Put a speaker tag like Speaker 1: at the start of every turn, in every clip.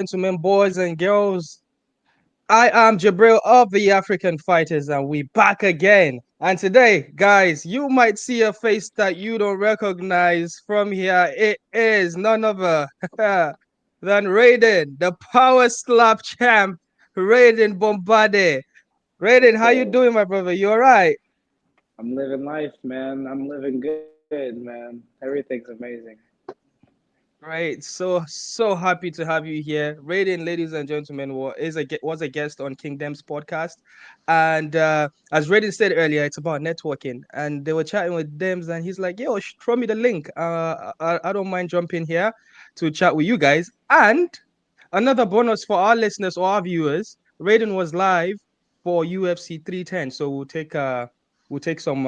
Speaker 1: gentlemen, boys and girls. I am Jabril of the African Fighters, and we back again. And today, guys, you might see a face that you don't recognize from here. It is none other than Raiden, the Power Slap champ, Raiden Bombardier. Raiden, how you doing, my brother? You all right?
Speaker 2: I'm living life, man. I'm living good, man. Everything's amazing.
Speaker 1: Great. So happy to have you here. Raiden, ladies and gentlemen, was a guest on Kingdom's podcast. And as Raiden said earlier, it's about networking. And they were chatting with Dems, and he's like, yo, throw me the link. I don't mind jumping here to chat with you guys. And another bonus for our listeners or our viewers, Raiden was live for UFC 310. So we'll take some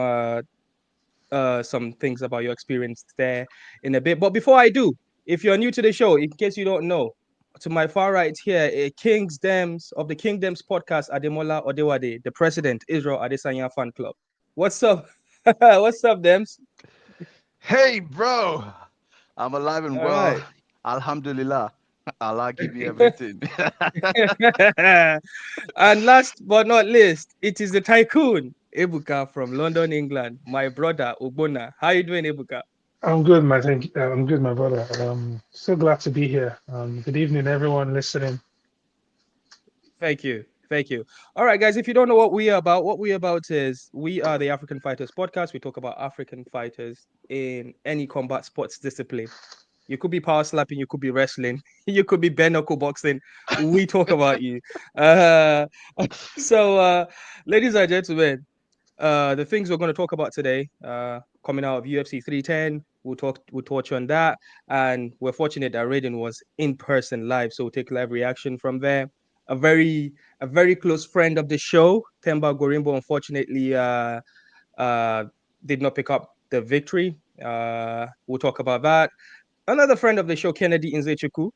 Speaker 1: things about your experience there in a bit. But before I do, if you're new to the show, in case you don't know, to my far right here, King's Dems of the Kingdoms podcast, Ademola Odewade, the president, Israel Adesanya fan club. What's up? What's up, Dems?
Speaker 3: Hey, bro, I'm alive and
Speaker 1: All
Speaker 3: well.
Speaker 1: right.
Speaker 3: Alhamdulillah. Allah give me everything.
Speaker 1: And last but not least, it is the tycoon, Ebuka from London, England. My brother, Ogbona. How you doing, Ebuka?
Speaker 4: I'm good, my thank. I'm good, my brother. So glad to be here. Good evening, everyone listening.
Speaker 1: Thank you. Thank you. All right, guys, if you don't know what we're about is we are the African Fighters podcast. We talk about African fighters in any combat sports discipline. You could be power slapping, you could be wrestling, you could be bare knuckle boxing. We talk about you. Uh, so, ladies and gentlemen, the things we're going to talk about today, coming out of UFC 310, we'll touch on that, and we're fortunate that Raiden was in person live, so we'll take live reaction from there. A very a very close friend of the show, Themba Gorimbo, unfortunately, uh, did not pick up the victory. We'll talk about that. Another friend of the show, Kennedy Nzechukwu,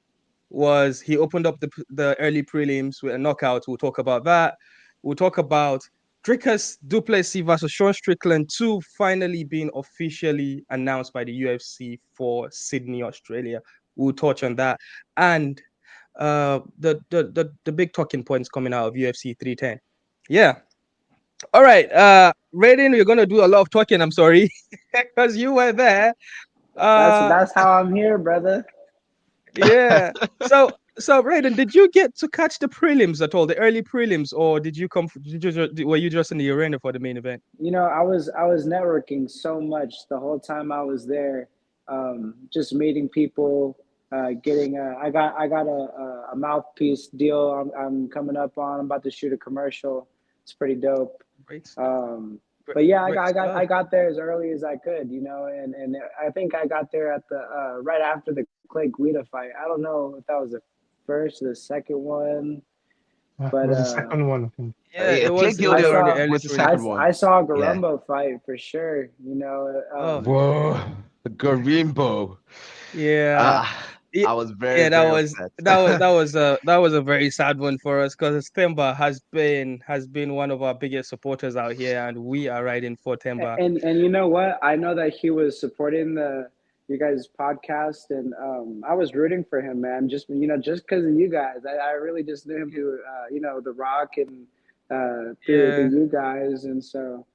Speaker 1: he opened up the early prelims with a knockout. We'll talk about that. We'll talk about Dricus du Plessis versus Sean Strickland 2 finally being officially announced by the UFC for Sydney, Australia. We'll touch on that. And the big talking points coming out of UFC 310. Yeah. All right. Raiden, we're gonna do a lot of talking, I'm sorry. Because you were there.
Speaker 2: That's
Speaker 1: Uh
Speaker 2: that's how I'm here, brother.
Speaker 1: Yeah. So Brayden, did you get to catch the prelims at all, the early prelims, or were you just in the arena for the main event?
Speaker 2: I was networking so much the whole time I was there, just meeting people, getting I got a mouthpiece deal. I'm coming up on. I'm about to shoot a commercial. It's pretty dope.
Speaker 1: Great stuff.
Speaker 2: Um,
Speaker 1: Great,
Speaker 2: but yeah, I got,
Speaker 1: great
Speaker 2: I got
Speaker 1: stuff.
Speaker 2: I got there as early as I could, and I think I got there at the right after the Clay Guida fight. I don't know if that was the first or the second one,
Speaker 4: It
Speaker 2: but
Speaker 4: was the second one, I think.
Speaker 1: Yeah, it
Speaker 3: Clay
Speaker 1: was it
Speaker 2: I
Speaker 1: was
Speaker 3: Gilder
Speaker 1: around the
Speaker 2: saw
Speaker 1: early
Speaker 3: was the
Speaker 1: prelims.
Speaker 3: second one.
Speaker 2: I saw a
Speaker 3: Yeah.
Speaker 2: Gorimbo fight for sure.
Speaker 1: Oh,
Speaker 3: Whoa, Gorimbo.
Speaker 1: yeah.
Speaker 3: Ah,
Speaker 1: Yeah,
Speaker 3: I was very,
Speaker 1: yeah, that
Speaker 3: very
Speaker 1: was
Speaker 3: upset.
Speaker 1: that was a very sad one for us because Themba has been one of our biggest supporters out here, and we are riding for Themba.
Speaker 2: And you know what? I know that he was supporting the you guys podcast, and I was rooting for him, man. Just because of you guys, I really just knew him through The Rock and through
Speaker 1: Yeah,
Speaker 2: you guys, and so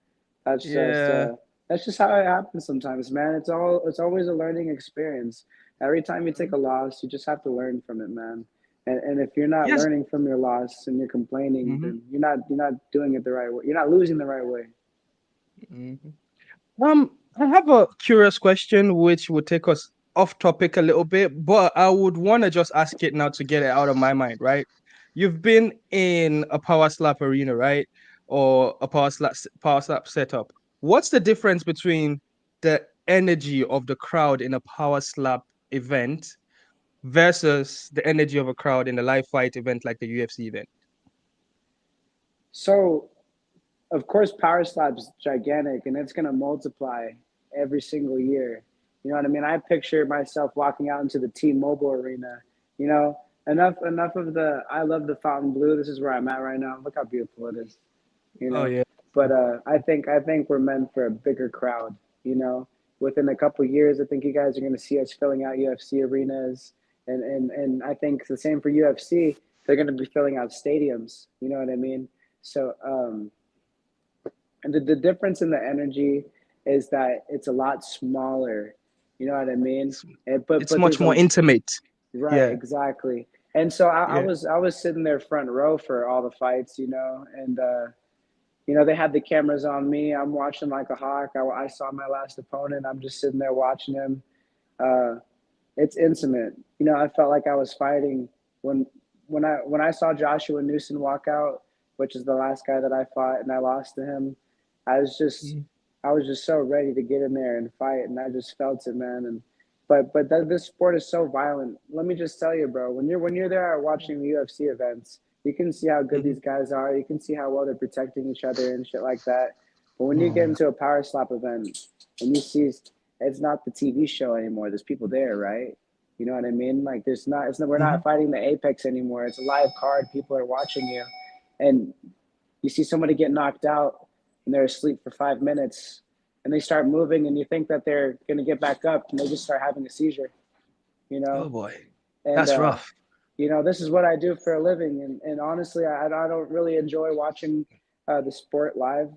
Speaker 2: that's just
Speaker 1: yeah.
Speaker 2: that's just how it happens sometimes, man. It's always a learning experience. Every time you take a loss, you just have to learn from it, man. And if you're not
Speaker 1: Yes.
Speaker 2: learning from your loss and you're complaining,
Speaker 1: Mhm,
Speaker 2: then you're not doing it the right way. You're not losing the right way.
Speaker 1: mhm. I have a curious question which would take us off topic a little bit, but I would want to just ask it now to get it out of my mind, right? You've been in a power slap arena, right? Or a power slap setup. What's the difference between the energy of the crowd in a power slap event versus the energy of a crowd in a live fight event like the UFC event?
Speaker 2: So, of course, Power Slap's gigantic and it's going to multiply every single year. You know what I mean? I picture myself walking out into the T-Mobile arena. You know, enough of the. I love the Fountain Blue. This is where I'm at right now. Look how beautiful it is. You
Speaker 1: Oh
Speaker 2: know,
Speaker 1: yeah.
Speaker 2: but I think we're meant for a bigger crowd. Within a couple years, I think you guys are going to see us filling out UFC arenas. And I think the same for UFC. They're going to be filling out stadiums. You know what I mean? So and the difference in the energy is that it's a lot smaller. You know what I mean?
Speaker 1: It's much more intimate.
Speaker 2: Right,
Speaker 1: Yeah.
Speaker 2: exactly. And so I was sitting there front row for all the fights, you know, and you know, they had the cameras on me. I'm watching like a hawk. I saw my last opponent. I'm just sitting there watching him. It's intimate. You know, I felt like I was fighting when I saw Joshua Newson walk out, which is the last guy that I fought, and I lost to him. I was just so ready to get in there and fight, and I just felt it, man. And but this sport is so violent. Let me just tell you, bro. When you're there watching the UFC events, you can see how good these guys are. You can see how well they're protecting each other and shit like that. But when you get into a power slap event and you see it's not the TV show anymore. There's people there, right? You know what I mean? Like we're not fighting the apex anymore. It's a live card. People are watching you, and you see somebody get knocked out and they're asleep for 5 minutes, and they start moving, and you think that they're gonna get back up, and they just start having a seizure. You know?
Speaker 1: Oh boy,
Speaker 2: and,
Speaker 1: that's rough.
Speaker 2: You know, this is what I do for a living, and honestly, I don't really enjoy watching the sport live.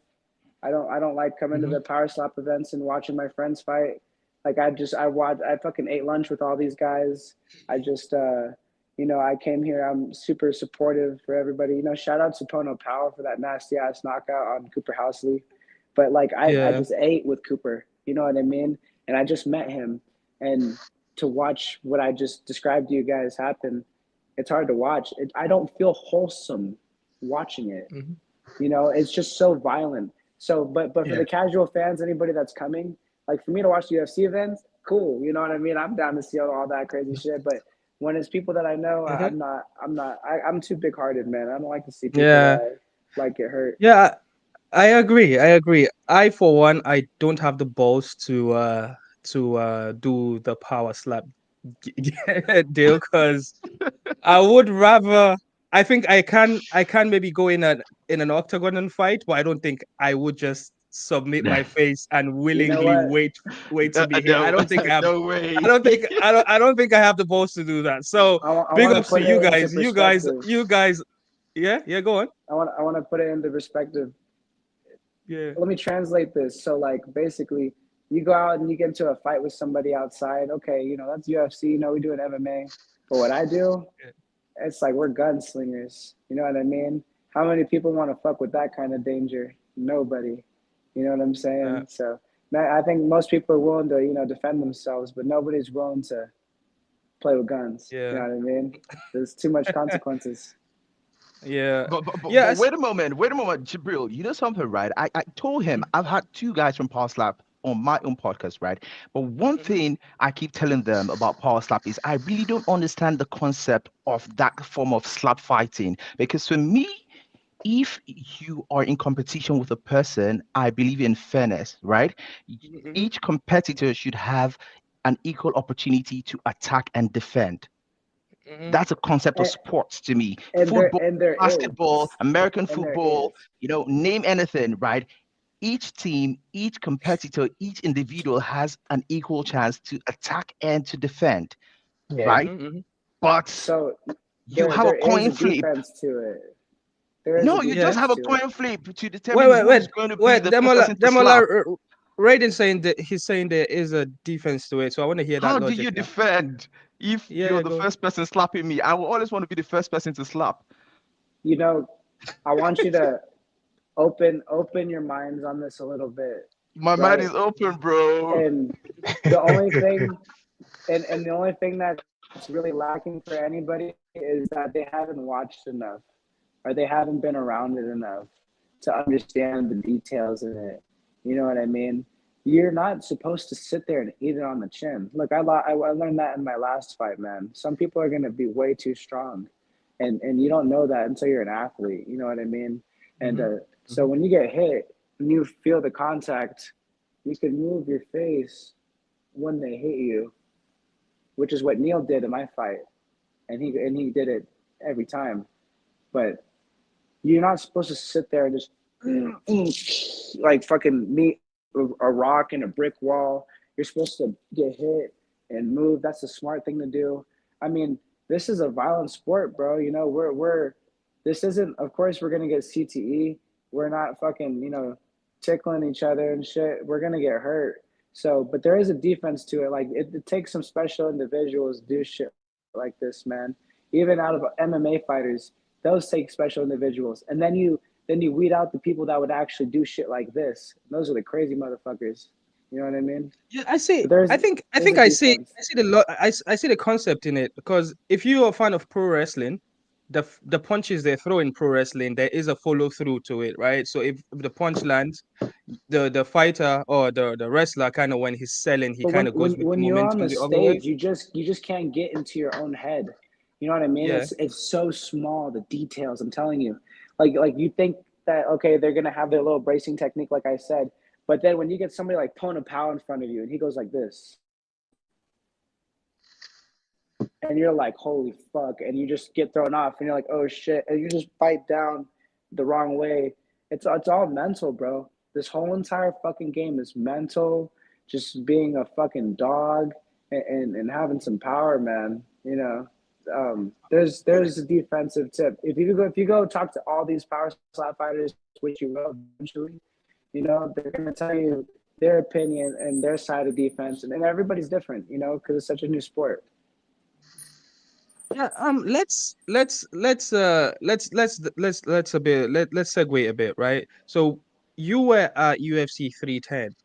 Speaker 2: I don't like coming to the power slap events and watching my friends fight. Like I fucking ate lunch with all these guys. I just you know, I came here. I'm super supportive for everybody. You know, shout out to Pono Powell for that nasty ass knockout on Cooper Housley. But like I just ate with Cooper. You know what I mean? And I just met him, and to watch what I just described to you guys happen, it's hard to watch. I don't feel wholesome watching it. You know, it's just so violent. So, but for the casual fans, anybody that's coming, like for me to watch the UFC events, cool. You know what I mean? I'm down to see all that crazy shit. But when it's people that I know, I'm too big hearted, man. I don't like to see people that like get hurt.
Speaker 1: Yeah, I agree. I for one, I don't have the balls to do the power slap deal, because I would rather. I think I can maybe go in an octagon and fight, but I don't think I would just submit my face and willingly wait to be hit. I don't think I have.
Speaker 3: No way.
Speaker 1: I don't think I have the balls to do that. So big ups to you guys. You guys. Yeah. Go on.
Speaker 2: I want to put it into perspective.
Speaker 1: Yeah.
Speaker 2: Let me translate this. So like basically, you go out and you get into a fight with somebody outside. Okay, you know, that's UFC. You know, we do an MMA. But what I do, it's like we're gunslingers. You know what I mean? How many people want to fuck with that kind of danger? Nobody. You know what I'm saying? So I think most people are willing to, you know, defend themselves, but nobody's willing to play with guns. You know what I mean? There's too much consequences.
Speaker 1: Yeah.
Speaker 3: But wait a moment, Jibril. You know something, right? I told him I've had two guys from Power Slap on my own podcast, right? But one thing I keep telling them about Power Slap is I really don't understand the concept of that form of slap fighting. Because for me, if you are in competition with a person, I believe in fairness, right? Each competitor should have an equal opportunity to attack and defend. That's a concept of sports to me. Football, basketball, American football, you know, name anything, right? Each team, each competitor, each individual has an equal chance to attack and to defend, right? But
Speaker 2: so
Speaker 3: you have a coin flip.
Speaker 2: To it.
Speaker 3: No, you just have a coin flip to determine who is going to be the person to slap.
Speaker 1: Raiden's saying that he's saying there is a defense to it, so I want to hear that.
Speaker 3: How do you defend if you're the first person slapping me? I will always want to be the first person to slap.
Speaker 2: You know, I want you to open your minds on this a little bit.
Speaker 3: My mind is open, bro.
Speaker 2: And the only thing, and the only thing that's really lacking for anybody is that they haven't watched enough, or they haven't been around it enough to understand the details in it. You know what I mean? You're not supposed to sit there and eat it on the chin. Look, I learned that in my last fight, man. Some people are going to be way too strong, and you don't know that until you're an athlete. You know what I mean? And so when you get hit and you feel the contact, you can move your face when they hit you, which is what Neil did in my fight, and he did it every time. But you're not supposed to sit there and just like fucking meet a rock in a brick wall. You're supposed to get hit and move. That's the smart thing to do. I mean, this is a violent sport, bro. You know, this isn't. Of course, we're gonna get CTE. We're not fucking, tickling each other and shit. We're gonna get hurt. So, but there is a defense to it. Like it takes some special individuals to do shit like this, man. Even out of MMA fighters, those take special individuals, and then you weed out the people that would actually do shit like this. Those are the crazy motherfuckers. You know what I mean?
Speaker 1: Yeah, I see.
Speaker 2: But there's
Speaker 1: I
Speaker 2: there's
Speaker 1: think
Speaker 2: a defense.
Speaker 1: I see the I see the concept in it, because if you're a fan of pro wrestling, the punches they throw in pro wrestling, there is a follow through to it, right? So if the punch lands, the fighter or the wrestler, kind of, when he's selling, he
Speaker 2: But when
Speaker 1: kind of
Speaker 2: when
Speaker 1: goes with the
Speaker 2: when you're on
Speaker 1: momentum
Speaker 2: the
Speaker 1: the other way.
Speaker 2: stage, you just can't get into your own head. You know what I mean?
Speaker 1: Yeah.
Speaker 2: It's so small, the details. I'm telling you, like you think that okay, they're gonna have their little bracing technique, like I said, but then when you get somebody like Pona Pao in front of you and he goes like this, and you're like, holy fuck, and you just get thrown off, and you're like, oh shit, and you just bite down the wrong way. It's all mental, bro. This whole entire fucking game is mental. Just being a fucking dog and having some power, man. There's a defensive tip. If you go talk to all these power slap fighters, which you will eventually, they're gonna tell you their opinion and their side of defense, and everybody's different, because it's such a new sport.
Speaker 1: Yeah, let's a bit let's segue a bit, right? So you were at UFC 310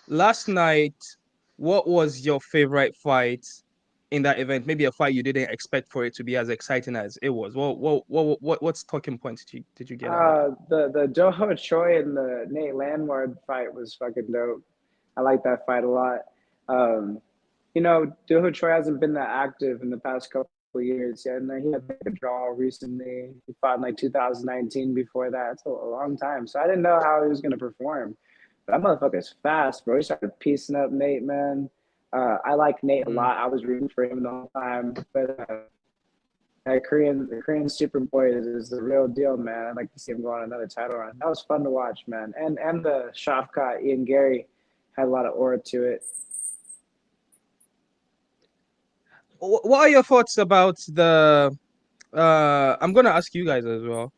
Speaker 1: last night. What was your favorite fight in that event? Maybe a fight you didn't expect for it to be as exciting as it was. What's talking points did you get out of that?
Speaker 2: The Doho Choi and the Nate Landwehr fight was fucking dope. I like that fight a lot. Um, Doho Choi hasn't been that active in the past couple of years. Yeah, and he had like a draw recently. He fought in like 2019 before that. It's a long time. So I didn't know how he was gonna perform. But that motherfucker's fast, bro. He started piecing up Nate, man. I like Nate a lot. I was rooting for him the whole time. But the Korean Superboy is the real deal, man. I'd like to see him go on another title run. That was fun to watch, man. And the Shafkat Ian Gary had a lot of aura to it.
Speaker 1: What are your thoughts about the I'm gonna ask you guys as well.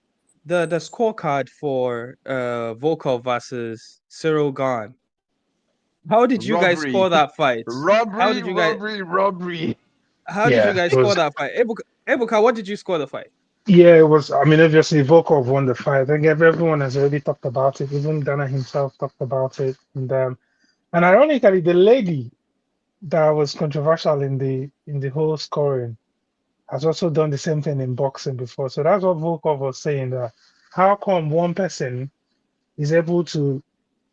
Speaker 1: The scorecard for Volkov versus Cyril Gahn. How did you guys
Speaker 3: Robbery,
Speaker 1: score that fight? How
Speaker 3: robbery,
Speaker 1: did you guys
Speaker 3: robbery, robbery.
Speaker 1: how did you
Speaker 4: Yeah,
Speaker 1: guys
Speaker 4: it
Speaker 1: score
Speaker 4: was.
Speaker 1: that fight? Ebuka, what did you score the fight?
Speaker 4: Yeah, it was. I mean, obviously, Volkov won the fight. I think everyone has already talked about it. Even Dana himself talked about it. And ironically, the lady that was controversial in the whole scoring has also done the same thing in boxing before. So that's what Volkov was saying. That how come one person is able to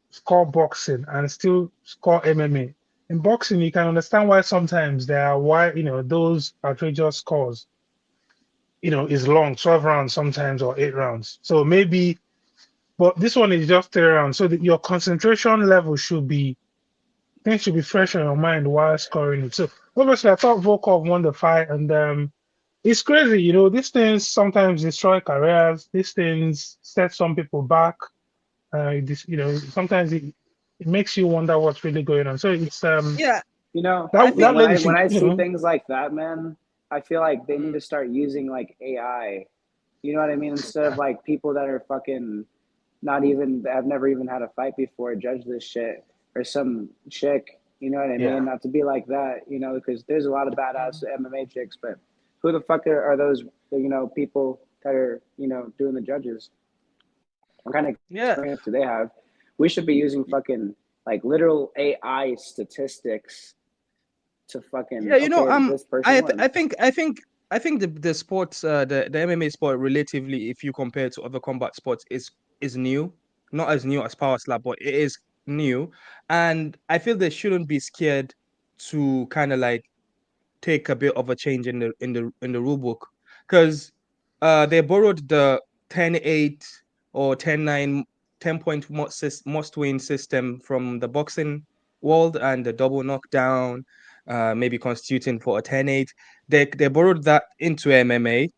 Speaker 4: score boxing and still score MMA? In boxing, you can understand why sometimes there are those outrageous scores. Is long, 12 rounds sometimes or 8 rounds. So maybe, but this one is just 3 rounds. So that your concentration level things should be fresh on your mind while scoring it. So obviously, I thought Volkov won the fight, and it's crazy. These things sometimes destroy careers. These things set some people back. Sometimes it makes you wonder what's really going on. So it's
Speaker 1: Yeah, I
Speaker 2: I
Speaker 4: that
Speaker 2: think
Speaker 1: think
Speaker 2: when
Speaker 4: lady
Speaker 2: I when
Speaker 4: should
Speaker 2: I see things like that, man, I feel like they need to start using like AI. You know what I mean? Instead of like people that are fucking not even have never even had a fight before judge this shit, or some chick. You know what I
Speaker 4: yeah.
Speaker 2: mean? Not to be like that, because there's a lot of badass MMA chicks, but who the fuck are those? People that are doing the judges. What kind of
Speaker 1: yeah.
Speaker 2: experience do they have? We should be using fucking like literal AI statistics to fucking
Speaker 1: Yeah,
Speaker 2: this person won.
Speaker 1: I think the sports the MMA sport, relatively, if you compare to other combat sports, is new. Not as new as Power Slap, but it is new. And I feel they shouldn't be scared to kind of like take a bit of a change in the rule book, because they borrowed the 10-8 or 10-9 10-point must win system from the boxing world, and the double knockdown, maybe constituting for a 10-8. They borrowed that into MMA,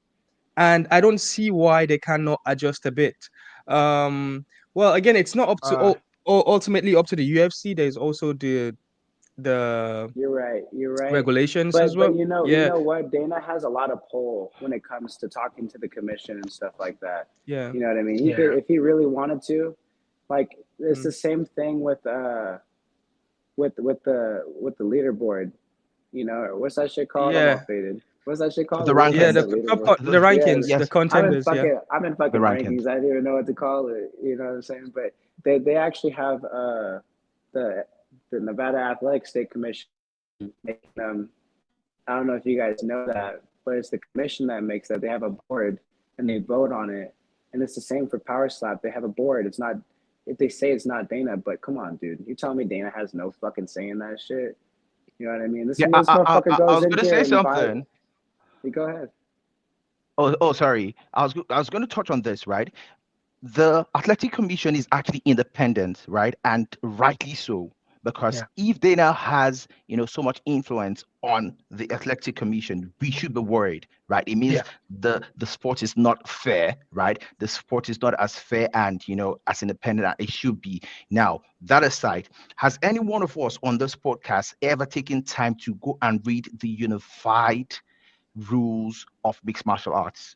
Speaker 1: and I don't see why they cannot adjust a bit. Well, again, it's not up to
Speaker 3: Uh,
Speaker 1: ultimately up to the UFC. There's also the
Speaker 2: You're right. You're right.
Speaker 1: regulations as
Speaker 2: But
Speaker 1: well.
Speaker 2: you
Speaker 1: Yeah,
Speaker 2: know what? Dana has a lot of pull when it comes to talking to the commission and stuff like that.
Speaker 1: yeah.
Speaker 2: You know what I mean? He
Speaker 4: Yeah.
Speaker 2: could, if he really wanted to. Like it's
Speaker 1: Mm.
Speaker 2: the same thing with the leaderboard. You know, what's that shit called? I'm all
Speaker 1: Yeah,
Speaker 2: faded. What's that shit called?
Speaker 3: The
Speaker 1: yeah.
Speaker 2: I
Speaker 3: rankings.
Speaker 1: The
Speaker 2: said
Speaker 1: top,
Speaker 2: leaderboard.
Speaker 1: the
Speaker 2: Yeah,
Speaker 1: rankings, the
Speaker 3: Yes,
Speaker 1: contenders. Yeah,
Speaker 2: I'm in
Speaker 3: the
Speaker 2: fucking
Speaker 3: rankings.
Speaker 2: rankings. I don't even know what to call it. You know what I'm saying? But they actually have the the Nevada Athletic State Commission making them. I don't know if you guys know that, but it's the commission that makes that. They have a board and they vote on it, and it's the same for Power Slap. They have a board. It's not if they say it's not Dana, but come on, dude, you telling me Dana has no fucking say in that shit? You know what I mean? This
Speaker 3: Yeah,
Speaker 2: this motherfucker
Speaker 3: I
Speaker 2: goes
Speaker 3: was
Speaker 2: in
Speaker 3: gonna
Speaker 2: here
Speaker 3: say
Speaker 2: and buys.
Speaker 3: something.
Speaker 2: You go ahead.
Speaker 3: Oh, sorry. I was going to touch on this, right? The Athletic Commission is actually independent, right? And rightly so, because
Speaker 4: Yeah.
Speaker 3: if Dana has, so much influence on the Athletic Commission, we should be worried, right? It means
Speaker 4: Yeah.
Speaker 3: the sport is not fair, right? The sport is not as fair and, as independent as it should be. Now, that aside, has any one of us on this podcast ever taken time to go and read the unified rules of mixed martial arts?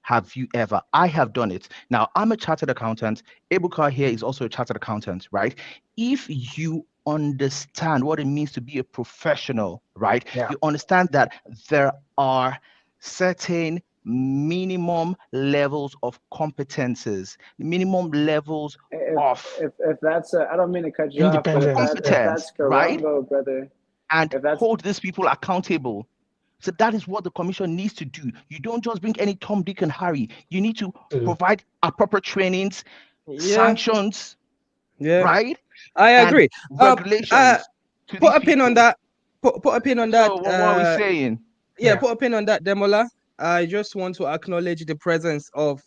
Speaker 3: Have you ever? I have done it. Now, I'm a chartered accountant. Ebuka here is also a chartered accountant, right? If you understand what it means to be a professional, right?
Speaker 4: Yeah.
Speaker 3: You understand that there are certain minimum levels of competences, minimum levels of
Speaker 2: If that's I don't mean to cut you off, but if
Speaker 4: Independence. Yeah.
Speaker 3: competence,
Speaker 2: that's
Speaker 3: right?
Speaker 2: Gorimbo, brother,
Speaker 3: And
Speaker 2: if that's
Speaker 3: hold these people accountable. So that is what the commission needs to do. You don't just bring any Tom, Dick, and Harry. You need to provide appropriate trainings,
Speaker 1: yeah,
Speaker 3: sanctions,
Speaker 1: yeah.
Speaker 3: right?
Speaker 1: I
Speaker 3: And
Speaker 1: agree.
Speaker 3: regulations to
Speaker 1: Put
Speaker 3: these
Speaker 1: a pin on
Speaker 3: people.
Speaker 1: that. Put a pin on that.
Speaker 3: So what are we saying?
Speaker 1: Yeah,
Speaker 4: Yeah.
Speaker 1: put a pin on that, Demola. I just want to acknowledge the presence of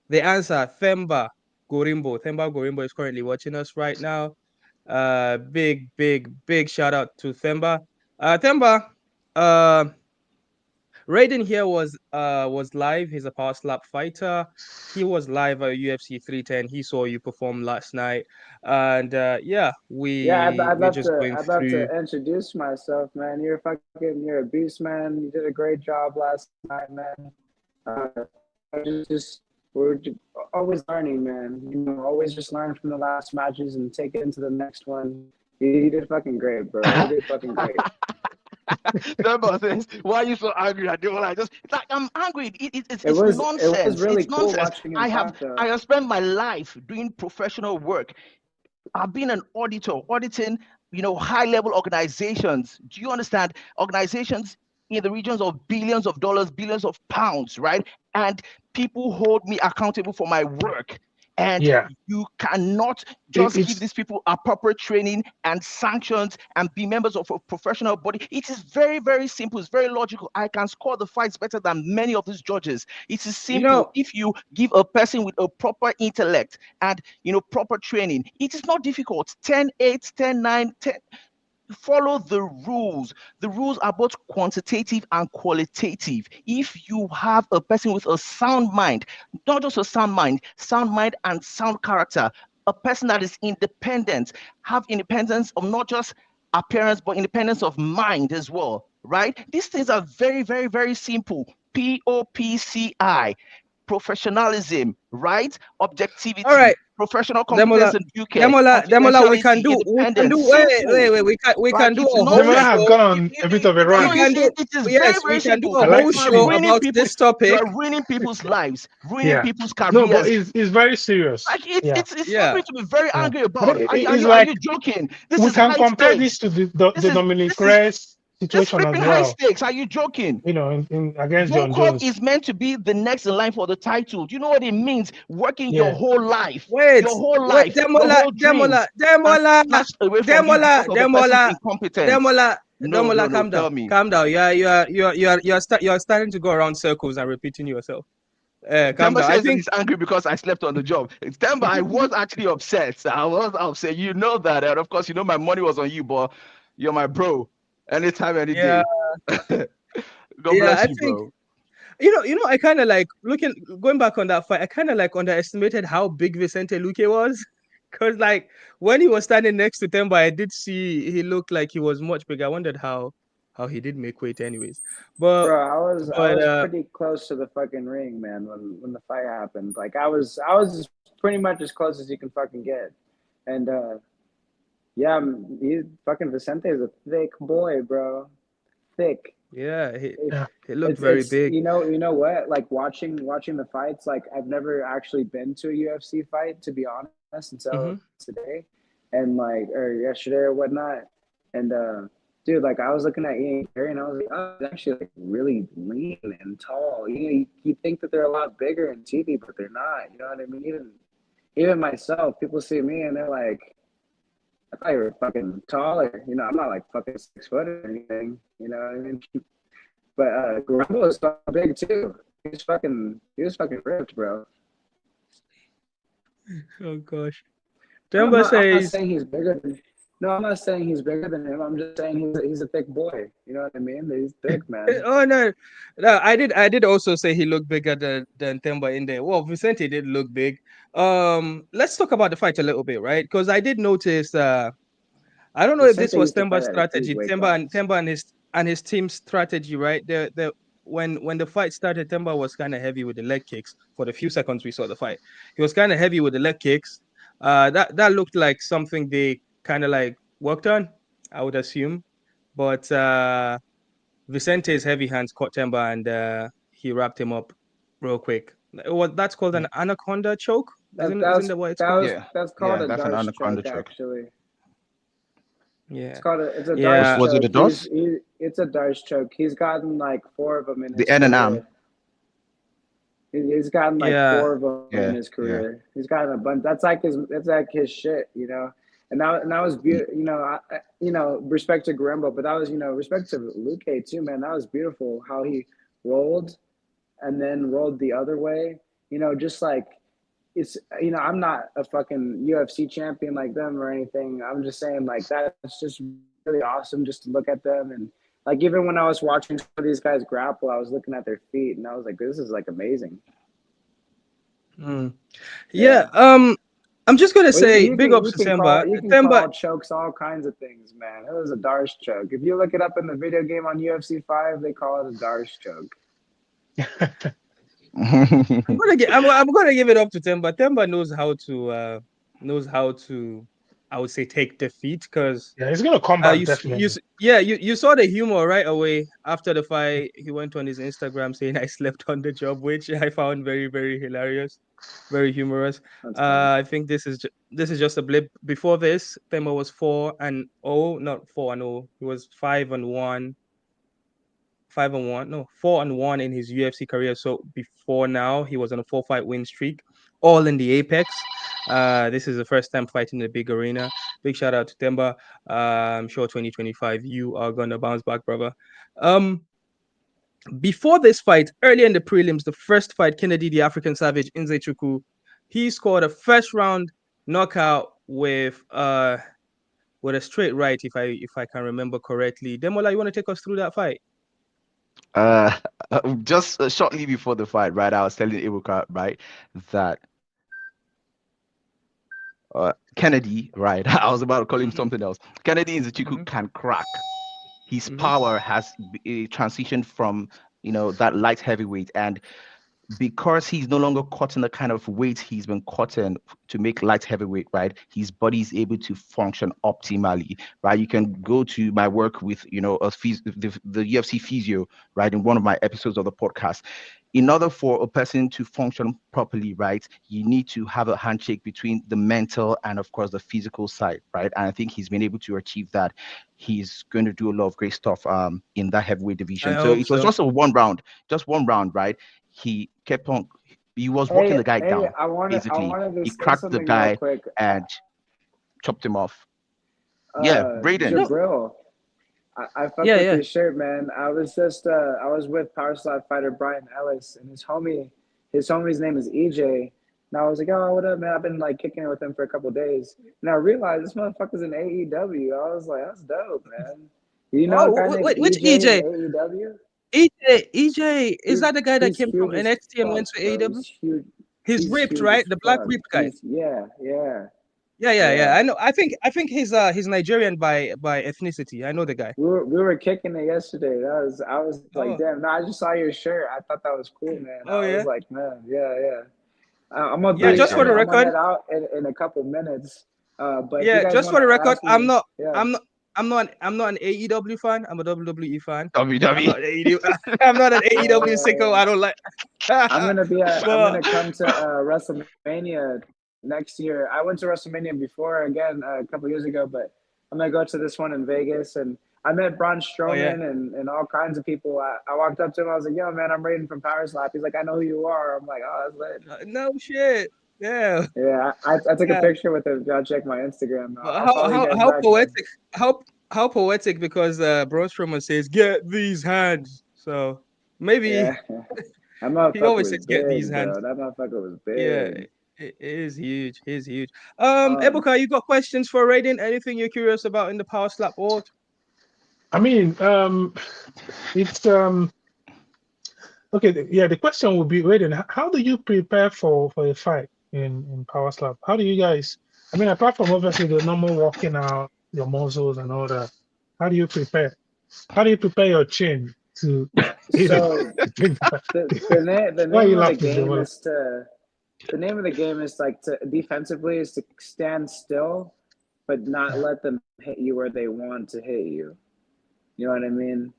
Speaker 1: the answer, Themba Gorimbo. Themba Gorimbo is currently watching us right now. Big shout out to Themba. Themba, Raiden here was live. He's a power slap fighter. He was live at UFC 310. He saw you perform last night, and yeah,
Speaker 2: yeah,
Speaker 1: we're just going
Speaker 2: I'd love
Speaker 1: through.
Speaker 2: to introduce myself, man. You're a beast, man. You did a great job last night, man. Just we're always learning, man. You know, always just learn from the last matches and take it into the next one. You did fucking great, bro. You did fucking great.
Speaker 3: Themba says, why are you so angry? I do. I just like I'm angry. It's
Speaker 2: It was
Speaker 3: nonsense.
Speaker 2: really
Speaker 3: It's
Speaker 2: cool
Speaker 3: nonsense.
Speaker 2: watching him talk, though.
Speaker 3: I have spent my life doing professional work. I've been an auditor, auditing, high-level organizations. Do you understand? Organizations in the regions of billions of dollars, billions of pounds, right? And people hold me accountable for my work. And
Speaker 4: Yeah.
Speaker 3: you cannot just give
Speaker 4: It's
Speaker 3: these people appropriate training and sanctions and be members of a professional body. It is very, very simple. It's very logical. I can score the fights better than many of these judges. It is
Speaker 1: You
Speaker 3: simple.
Speaker 1: know,
Speaker 3: If you give a person with a proper intellect and proper training, it is not difficult. 10-8, 10-9, 10. Follow the rules. The rules are both quantitative and qualitative. If you have a person with a sound mind, not just a sound mind and sound character, a person that is independent, have independence of not just appearance, but independence of mind as well, right? These things are very, very, very simple. POPCI, professionalism, right? Objectivity,
Speaker 1: all right,
Speaker 3: professional
Speaker 1: Demola,
Speaker 3: competence and due care,
Speaker 1: Demola.
Speaker 3: confidentiality,
Speaker 1: We can do.
Speaker 3: independence,
Speaker 1: Wait.
Speaker 3: simple.
Speaker 1: We
Speaker 3: Like
Speaker 1: can do
Speaker 3: it's
Speaker 1: a
Speaker 3: not
Speaker 1: whole
Speaker 4: Demola have
Speaker 1: show.
Speaker 4: gone on a bit of a
Speaker 3: no,
Speaker 1: We
Speaker 4: rant.
Speaker 1: can do.
Speaker 3: it is very,
Speaker 1: Yes,
Speaker 3: very
Speaker 1: we can do
Speaker 3: simple.
Speaker 1: a
Speaker 4: I like
Speaker 1: whole
Speaker 4: to
Speaker 3: You are
Speaker 1: show
Speaker 4: see.
Speaker 3: ruining
Speaker 1: about
Speaker 3: people's
Speaker 1: this topic.
Speaker 3: lives, ruining
Speaker 4: Yeah.
Speaker 3: people's
Speaker 4: No, but
Speaker 3: careers.
Speaker 4: it's very serious.
Speaker 3: Like it's
Speaker 4: Yeah.
Speaker 3: it's
Speaker 1: Yeah.
Speaker 3: something to be very
Speaker 4: Yeah.
Speaker 3: angry
Speaker 4: But
Speaker 3: about.
Speaker 4: it's
Speaker 3: Are you
Speaker 4: like
Speaker 3: joking? This
Speaker 4: we
Speaker 3: is
Speaker 4: can
Speaker 3: high
Speaker 4: compare
Speaker 3: stakes.
Speaker 4: this to the Dominic
Speaker 3: This is
Speaker 4: Reyes situation as
Speaker 3: flipping high
Speaker 4: well.
Speaker 3: stakes. Are you joking?
Speaker 4: In against John
Speaker 3: Volkov
Speaker 4: Jones.
Speaker 3: is meant to be the next in line for the title. Do you know what it means? Working your
Speaker 4: Yeah.
Speaker 3: whole life,
Speaker 1: Wait,
Speaker 3: your
Speaker 1: Demola,
Speaker 3: dream, and snatched away from you because of the person's incompetence. No,
Speaker 1: Calm down,
Speaker 3: tell me.
Speaker 1: calm down. You're starting to go around circles and repeating yourself. Calm
Speaker 3: Themba
Speaker 1: down. I
Speaker 3: says that
Speaker 1: think
Speaker 3: he's angry because I slept on the job. Themba, I was actually upset. I was upset. You know that. And of course, my money was on you, but you're my bro. Anytime, any
Speaker 1: yeah,
Speaker 3: day. God
Speaker 1: yeah.
Speaker 3: bless
Speaker 1: I
Speaker 3: you,
Speaker 1: think
Speaker 3: bro.
Speaker 1: I kind of like going back on that fight. I kind of like underestimated how big Vicente Luque was. Because like when he was standing next to Themba, I did see he looked like he was much bigger. I wondered how he did make weight, anyways. But
Speaker 2: Bro, I
Speaker 1: but
Speaker 2: was pretty close to the fucking ring, man, when the fight happened. Like I was pretty much as close as you can fucking get. And yeah, he fucking Vicente is a thick boy, bro. Thick.
Speaker 1: yeah,
Speaker 4: Yeah.
Speaker 1: he looked very
Speaker 2: It's
Speaker 1: big.
Speaker 2: you know what? Like watching the fights, like I've never actually been to a UFC fight, to be honest, until
Speaker 1: Hmm.
Speaker 2: today. And like or yesterday or whatnot. And dude, like I was looking at Ian Gary and I was like, oh, he's actually like really lean and tall. You think that they're a lot bigger in TV, but they're not. You know what I mean? Even myself, people see me and they're like, I thought you were fucking taller. You know, I'm not like fucking 6 foot or anything. You know what I mean? But Gorimbo is fucking big too. He was fucking ripped, bro.
Speaker 1: Oh gosh.
Speaker 2: I'm
Speaker 1: Themba
Speaker 2: not
Speaker 1: says,
Speaker 2: saying he's bigger than. No, I'm not saying he's bigger than him. I'm just saying he's a thick boy. You know what I mean? He's thick, man.
Speaker 1: oh no, no, I did also say he looked bigger than Themba in there. Well, Vicente did look big. Let's talk about the fight a little bit, right? Because I did notice. I don't know if this
Speaker 2: Vicente
Speaker 1: was
Speaker 2: used to fight
Speaker 1: Themba's
Speaker 2: at his
Speaker 1: strategy.
Speaker 2: weight
Speaker 1: Themba
Speaker 2: class.
Speaker 1: and his team's strategy, right? When the fight started, Themba was kind of heavy with the leg kicks for the few seconds we saw the fight. He was kind of heavy with the leg kicks. That looked like something they kind of like worked on, I would assume. But Vicente's heavy hands caught Themba and he wrapped him up real quick. That's called
Speaker 3: Yeah.
Speaker 1: an anaconda choke,
Speaker 2: That
Speaker 1: isn't that what it's
Speaker 2: that
Speaker 1: called?
Speaker 2: was
Speaker 3: Yeah,
Speaker 2: that's called
Speaker 3: yeah,
Speaker 2: a
Speaker 3: that's an
Speaker 2: Darce
Speaker 3: anaconda
Speaker 2: choke,
Speaker 3: choke.
Speaker 2: actually.
Speaker 1: Yeah,
Speaker 2: It's a
Speaker 3: Was
Speaker 2: Darce
Speaker 1: yeah,
Speaker 3: was it
Speaker 2: choke.
Speaker 3: a DOS?
Speaker 2: It's a Darce choke. He's gotten like 4 of them in
Speaker 3: The
Speaker 2: his
Speaker 3: N and M.
Speaker 2: career. He's gotten like
Speaker 1: yeah.
Speaker 2: 4 of them in
Speaker 3: Yeah,
Speaker 2: his
Speaker 3: yeah.
Speaker 2: career. He's gotten a bunch. That's like his shit, you know. And that was
Speaker 3: Y-
Speaker 2: beautiful, you know. Respect to Gorimbo, but that was respect to Luque too, man. That was beautiful how he rolled and then rolled the other way. Just like it's I'm not a fucking UFC champion like them or anything. I'm just saying like that's just really awesome just to look at them. And like even when I was watching some of these guys grapple, I was looking at their feet and I was like, this is like amazing.
Speaker 1: Mm. Yeah.
Speaker 2: Yeah.
Speaker 1: I'm just gonna
Speaker 2: Well,
Speaker 1: say big ups to Themba.
Speaker 2: you can
Speaker 1: Themba,
Speaker 2: call chokes all kinds of things, man. It was a Darce choke. If you look it up in the video game on UFC 5, they call it a Darce choke.
Speaker 1: I'm gonna give it up to Themba. Themba knows how to I would say take defeat because
Speaker 4: Yeah, he's gonna come back definitely.
Speaker 1: you saw the humor right away after the fight. He went on his Instagram saying I slept on the job, which I found very, very hilarious, very humorous.
Speaker 2: That's funny.
Speaker 1: I think this is just a blip. Before this, Themba was 4-0, not 4-0. He was 5-1, 5-1, no, 4-1 in his UFC career. So before now, he was on a 4-fight win streak, all in the Apex. This is the first time fighting in a big arena. Big shout out to Themba. I'm sure 2025 you are gonna bounce back, brother. Um, Before this fight, early in the prelims, the first fight, Kennedy the African Savage, Nzechukwu, he scored a first round knockout with a straight right, if I can remember correctly. Demola, you want to take us through that fight?
Speaker 3: uh, just shortly before the fight, right? I was telling Ibuka, right, that Kennedy, right? I was about to call him something else. Kennedy Nzechukwu can crack. His power has transitioned from that light heavyweight, and because he's no longer cutting the kind of weight he's been cutting to make light heavyweight, right? His body is able to function optimally, right? You can go to my work with, the UFC physio, right? In one of my episodes of the podcast. In order for a person to function properly, right, you need to have a handshake between the mental and, of course, the physical side, right? And I think he's been able to achieve that. He's going to do a lot of great stuff in that heavyweight
Speaker 1: I
Speaker 3: division. So
Speaker 1: hope
Speaker 3: it was
Speaker 1: so.
Speaker 3: just one round, right? He kept on. He was walking
Speaker 2: Hey,
Speaker 3: the guy
Speaker 2: hey,
Speaker 3: down.
Speaker 2: I
Speaker 3: Basically,
Speaker 2: wanted to
Speaker 3: he
Speaker 2: say
Speaker 3: cracked the
Speaker 2: something real
Speaker 3: guy
Speaker 2: quick.
Speaker 3: and chopped him off. Yeah, Braden.
Speaker 1: No,
Speaker 2: Jabril, I fuck
Speaker 1: yeah,
Speaker 2: with
Speaker 1: yeah.
Speaker 2: his shirt, man. I was with Power Slap fighter Brian Ellis and his homie's name is EJ. And I was like, oh, what up, man? I've been like kicking it with him for a couple days. And I realized this motherfucker's in AEW. I was like, that's dope, man. You know a guy
Speaker 1: Oh,
Speaker 2: named
Speaker 1: wait, which
Speaker 2: EJ in
Speaker 1: EJ?
Speaker 2: AEW?
Speaker 1: EJ, is that the guy that
Speaker 2: He's
Speaker 1: came from
Speaker 2: huge as
Speaker 1: NXT and
Speaker 2: fuck,
Speaker 1: went to
Speaker 2: bro.
Speaker 1: AEW? He's
Speaker 2: He's
Speaker 1: ripped,
Speaker 2: huge as
Speaker 1: right? The black
Speaker 2: fuck.
Speaker 1: ripped guy.
Speaker 2: Yeah, yeah. Yeah.
Speaker 1: I know. I think he's Nigerian by ethnicity. I know the guy.
Speaker 2: We were kicking it yesterday. I was like,
Speaker 1: Oh,
Speaker 2: damn. No, I just saw your shirt. I thought that was cool, man.
Speaker 1: oh
Speaker 2: I was
Speaker 1: yeah,
Speaker 2: like, man, yeah. I'm gonna
Speaker 1: yeah.
Speaker 2: be.
Speaker 1: Just for
Speaker 2: I'm,
Speaker 1: the
Speaker 3: Okay.
Speaker 2: I'm gonna
Speaker 1: record,
Speaker 2: head out in a couple minutes. But if you
Speaker 1: yeah.
Speaker 2: guys
Speaker 1: Just
Speaker 2: want
Speaker 1: for the
Speaker 2: to
Speaker 1: record,
Speaker 2: ask me, yeah.
Speaker 1: I'm not an AEW fan. I'm a WWE fan. I'm
Speaker 3: WWE.
Speaker 1: not AEW. I'm not an AEW sicko.
Speaker 2: Yeah.
Speaker 1: I don't like.
Speaker 2: I'm
Speaker 1: But
Speaker 2: gonna come to WrestleMania next year. I went to WrestleMania before again a couple years ago, but I'm gonna go to this one in Vegas. And I met Braun
Speaker 1: oh yeah.
Speaker 2: Strowman and all kinds of people. I walked up to him. I was like, "Yo, man, I'm rating from Power Slap." He's like, "I know who you are." I'm like, "Oh, that's lit."
Speaker 1: No shit. Yeah.
Speaker 2: Yeah, I took a
Speaker 1: Yeah.
Speaker 2: picture with him. Y'all check my Instagram.
Speaker 1: But
Speaker 2: I'll follow you guys
Speaker 1: how
Speaker 2: back, man.
Speaker 1: poetic how poetic because Braun Strowman says get these hands. So maybe
Speaker 2: Yeah, that
Speaker 1: he
Speaker 2: motherfucker
Speaker 1: always
Speaker 2: was
Speaker 1: says get these
Speaker 2: big,
Speaker 1: hands.
Speaker 2: bro. That motherfucker was
Speaker 1: Yeah,
Speaker 2: big.
Speaker 1: it is huge. It's huge.
Speaker 2: Um,
Speaker 1: Ebuka, you got questions for Raiden? Anything you're curious about in the power slap world?
Speaker 4: I mean, it's okay. Yeah, the question would be, Raiden, how do you prepare for a fight in Power Slap? How do you guys? I mean, apart from obviously the normal working out your muscles and all that, how do you prepare? How do you prepare your chin to, you know,
Speaker 2: so
Speaker 4: to take the
Speaker 2: the
Speaker 4: Why are
Speaker 2: name
Speaker 4: you
Speaker 2: of the
Speaker 4: laughing,
Speaker 2: game
Speaker 4: Demola?
Speaker 2: is to the name of the game is like to defensively is to stand still, but not let them hit you where they want to hit you. You know what I mean?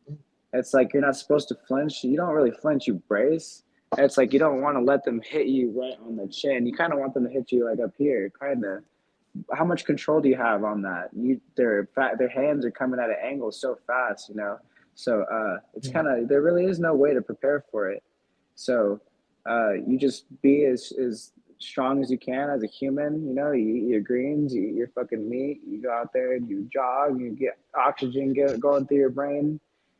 Speaker 2: It's like you're not supposed to flinch. You don't really flinch. You brace. It's like you don't want to let them hit you right on the chin. You kind of want them to hit you like up here, kind of. How much control do you have on that? Their hands are coming at an angle so fast, you know. So it's
Speaker 4: Yeah.
Speaker 2: kind of there really is no way to prepare for it. So you just be as strong as you can as a human. You know, you eat your greens, you eat your fucking meat. You go out there and you jog. You get oxygen going through your brain.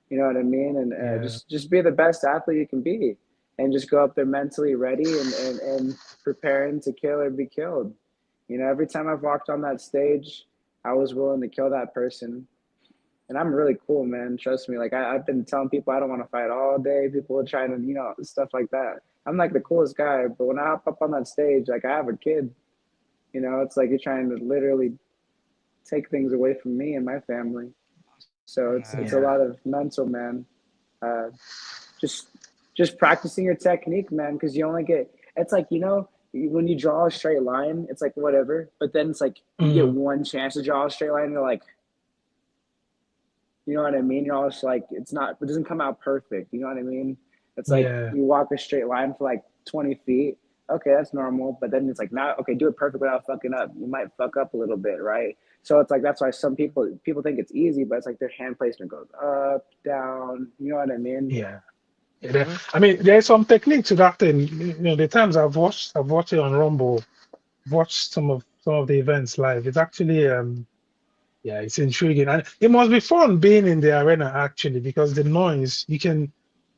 Speaker 2: You know what I mean? And
Speaker 4: Yeah.
Speaker 2: just be the best athlete you can be, and just go up there mentally ready and preparing to kill or be killed. You know, every time I've walked on that stage, I was willing to kill that person. And I'm really cool, man. Trust me. Like I've been telling people I don't want to fight all day. People are trying to, stuff like that. I'm like the coolest guy, but when I hop up on that stage, like I have a kid. You know, it's like you're trying to literally take things away from me and my family. So it's a lot
Speaker 1: Yeah.
Speaker 2: of mental, man. Uh, just just practicing your technique, man, because you only get it's like, when you draw a straight line, it's like whatever, but then it's like you get
Speaker 4: Mm,
Speaker 2: one chance to draw a straight line, and you're like, you know what I mean? You're always like, it doesn't come out perfect. You know what I mean? It's like
Speaker 4: yeah.
Speaker 2: you walk a straight line for like 20 feet. Okay, that's normal. But then it's like, now, okay, do it perfect without fucking up. You might fuck up a little bit, right? So it's like, that's why some people think it's easy, but it's like their hand placement goes up, down. You know what I mean?
Speaker 4: Yeah. Yeah,
Speaker 1: Hmm.
Speaker 4: I mean, there's some technique to that thing. The times I've watched it on Rumble, watched some of the events live. It's actually yeah, it's intriguing, and it must be fun being in the arena actually because the noise you can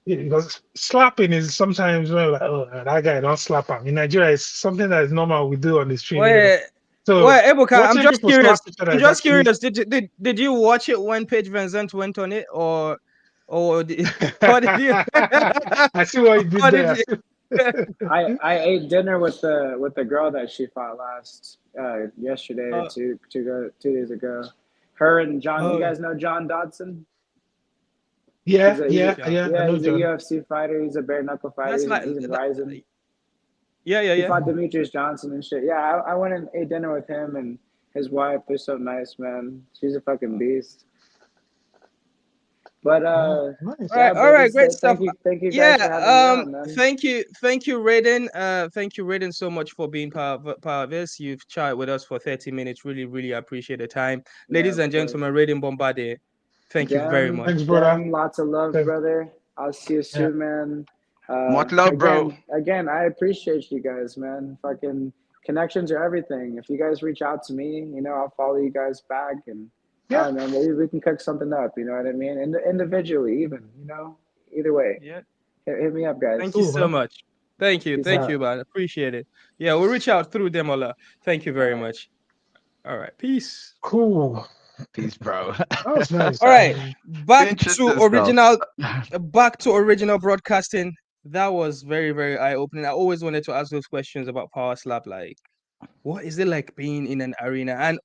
Speaker 4: because slapping is sometimes well like, oh, that guy don't slap him. In Nigeria, it's something that is normal we do on the street anyway.
Speaker 1: Wait,
Speaker 4: So
Speaker 1: wait, Ebuka, I'm
Speaker 4: watching
Speaker 1: just
Speaker 4: people slap
Speaker 1: curious.
Speaker 4: each other
Speaker 1: I'm
Speaker 4: is
Speaker 1: just
Speaker 4: actually
Speaker 1: curious. Did you watch it when Paige Vincent went on it, or did, or did you?
Speaker 4: I see what you did
Speaker 1: Or did
Speaker 4: there.
Speaker 1: you?
Speaker 2: I ate dinner with the girl that she fought last yesterday or
Speaker 1: uh,
Speaker 2: 2 days ago. Her and John. You
Speaker 1: oh,
Speaker 2: guys know John Dodson?
Speaker 4: Yeah, yeah,
Speaker 1: John.
Speaker 4: yeah. I know
Speaker 2: He's a
Speaker 4: John.
Speaker 2: UFC fighter. He's a bare knuckle fighter.
Speaker 1: That's like,
Speaker 2: He's in Ryzen.
Speaker 1: yeah, yeah,
Speaker 2: He
Speaker 1: yeah.
Speaker 2: fought Demetrius Johnson and shit. Yeah, I went and ate dinner with him and his wife. They're so nice, man. She's a fucking beast. But
Speaker 4: Nice.
Speaker 2: yeah,
Speaker 1: All right,
Speaker 2: brothers.
Speaker 1: great stuff.
Speaker 2: Thank you guys
Speaker 1: Yeah,
Speaker 2: for having me on, man.
Speaker 1: thank you, Raiden. Thank you, Raiden, so much for being part of this. You've chatted with us for 30 minutes. Really, really appreciate the time,
Speaker 2: Yeah,
Speaker 1: ladies
Speaker 2: of
Speaker 1: and
Speaker 2: course.
Speaker 1: gentlemen. Raiden Bombardier, thank you very
Speaker 2: Them,
Speaker 4: Thanks,
Speaker 1: much.
Speaker 4: brother.
Speaker 2: lots of love,
Speaker 4: Okay.
Speaker 2: brother. I'll see you
Speaker 4: Yeah.
Speaker 2: soon, man.
Speaker 3: Much love, bro.
Speaker 2: Again, I appreciate you guys, man. Fucking connections are everything. If you guys reach out to me, I'll follow you guys back, and I
Speaker 4: Yeah.
Speaker 2: don't know, maybe we can cook something up. You know what I mean? Individually, even. Either way,
Speaker 1: Yeah,
Speaker 2: hit me up,
Speaker 1: thank you
Speaker 2: guys.
Speaker 4: Cool,
Speaker 1: so
Speaker 4: man.
Speaker 1: much.
Speaker 2: Peace
Speaker 1: Thank
Speaker 2: out.
Speaker 1: you, man. Appreciate it. Yeah, we'll reach out through Demola. Thank you
Speaker 2: All
Speaker 1: very
Speaker 2: right.
Speaker 1: much. All right, peace.
Speaker 4: Cool.
Speaker 3: Peace, bro.
Speaker 4: That was nice.
Speaker 1: All right, back to
Speaker 3: Interesting stuff.
Speaker 1: original broadcasting. That was very, very eye-opening. I always wanted to ask those questions about Power Slap, like what is it like being in an arena?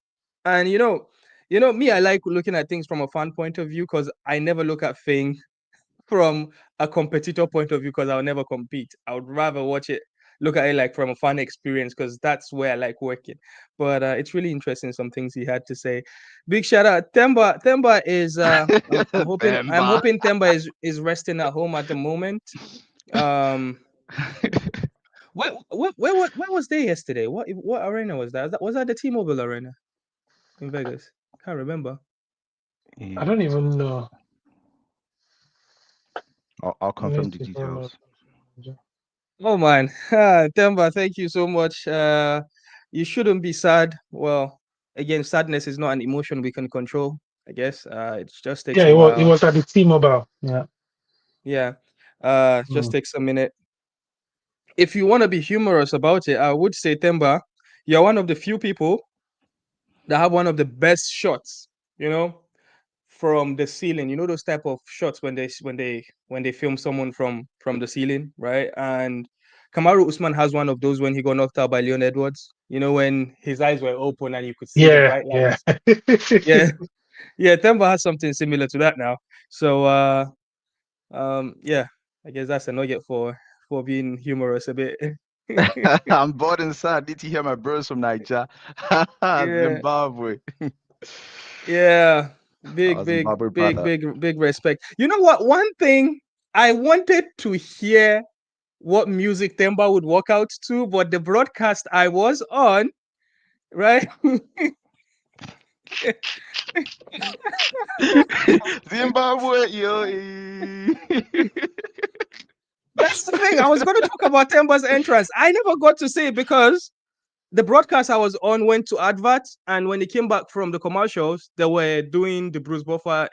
Speaker 1: And me, I like looking at things from a fan point of view because I never look at things from a competitor point of view because I'll never compete. I would rather look at it like from a fun experience because that's where I like working. But it's really interesting some things he had to say. Big shout out Themba. Themba is I'm hoping
Speaker 3: Themba.
Speaker 1: Themba is resting at home at the moment. Where was they yesterday? What arena was that? Was that the T-Mobile Arena in Vegas? Can't remember.
Speaker 4: I don't even know.
Speaker 3: I'll
Speaker 4: Let me
Speaker 3: confirm the
Speaker 4: see for a
Speaker 3: details.
Speaker 4: minute.
Speaker 1: Oh man, Themba, thank you so much. You shouldn't be sad. Well, again, sadness is not an emotion we can control. I guess it just takes
Speaker 4: Yeah,
Speaker 1: a
Speaker 4: it
Speaker 1: while.
Speaker 4: was at the T-Mobile. Yeah.
Speaker 1: Yeah, it just
Speaker 4: Mm.
Speaker 1: takes a minute. If you want to be humorous about it, I would say Themba, you're one of the few people that have one of the best shots. You know, from the ceiling. You know those type of shots when they film someone from the ceiling, right? And Kamaru Usman has one of those when he got knocked out by Leon Edwards. You know when his eyes were open and you could see the
Speaker 4: Yeah,
Speaker 1: bright
Speaker 4: yeah.
Speaker 1: lights. Yeah, yeah. Themba has something similar to that now. So yeah, I guess that's a nugget for being humorous a bit.
Speaker 3: I'm bored and sad. Need to hear my bros from Niger.
Speaker 1: Yeah,
Speaker 3: Zimbabwe.
Speaker 1: yeah.
Speaker 3: Our Zimbabwe brother.
Speaker 1: Big respect. You know what? One thing I wanted to hear what music Themba would walk out to, but the broadcast I was on, right?
Speaker 3: Zimbabwe, yo.
Speaker 1: That's the thing. I was going to talk about Themba's entrance. I never got to say it because the broadcast I was on went to adverts, and when they came back from the commercials, they were doing the Bruce Buffer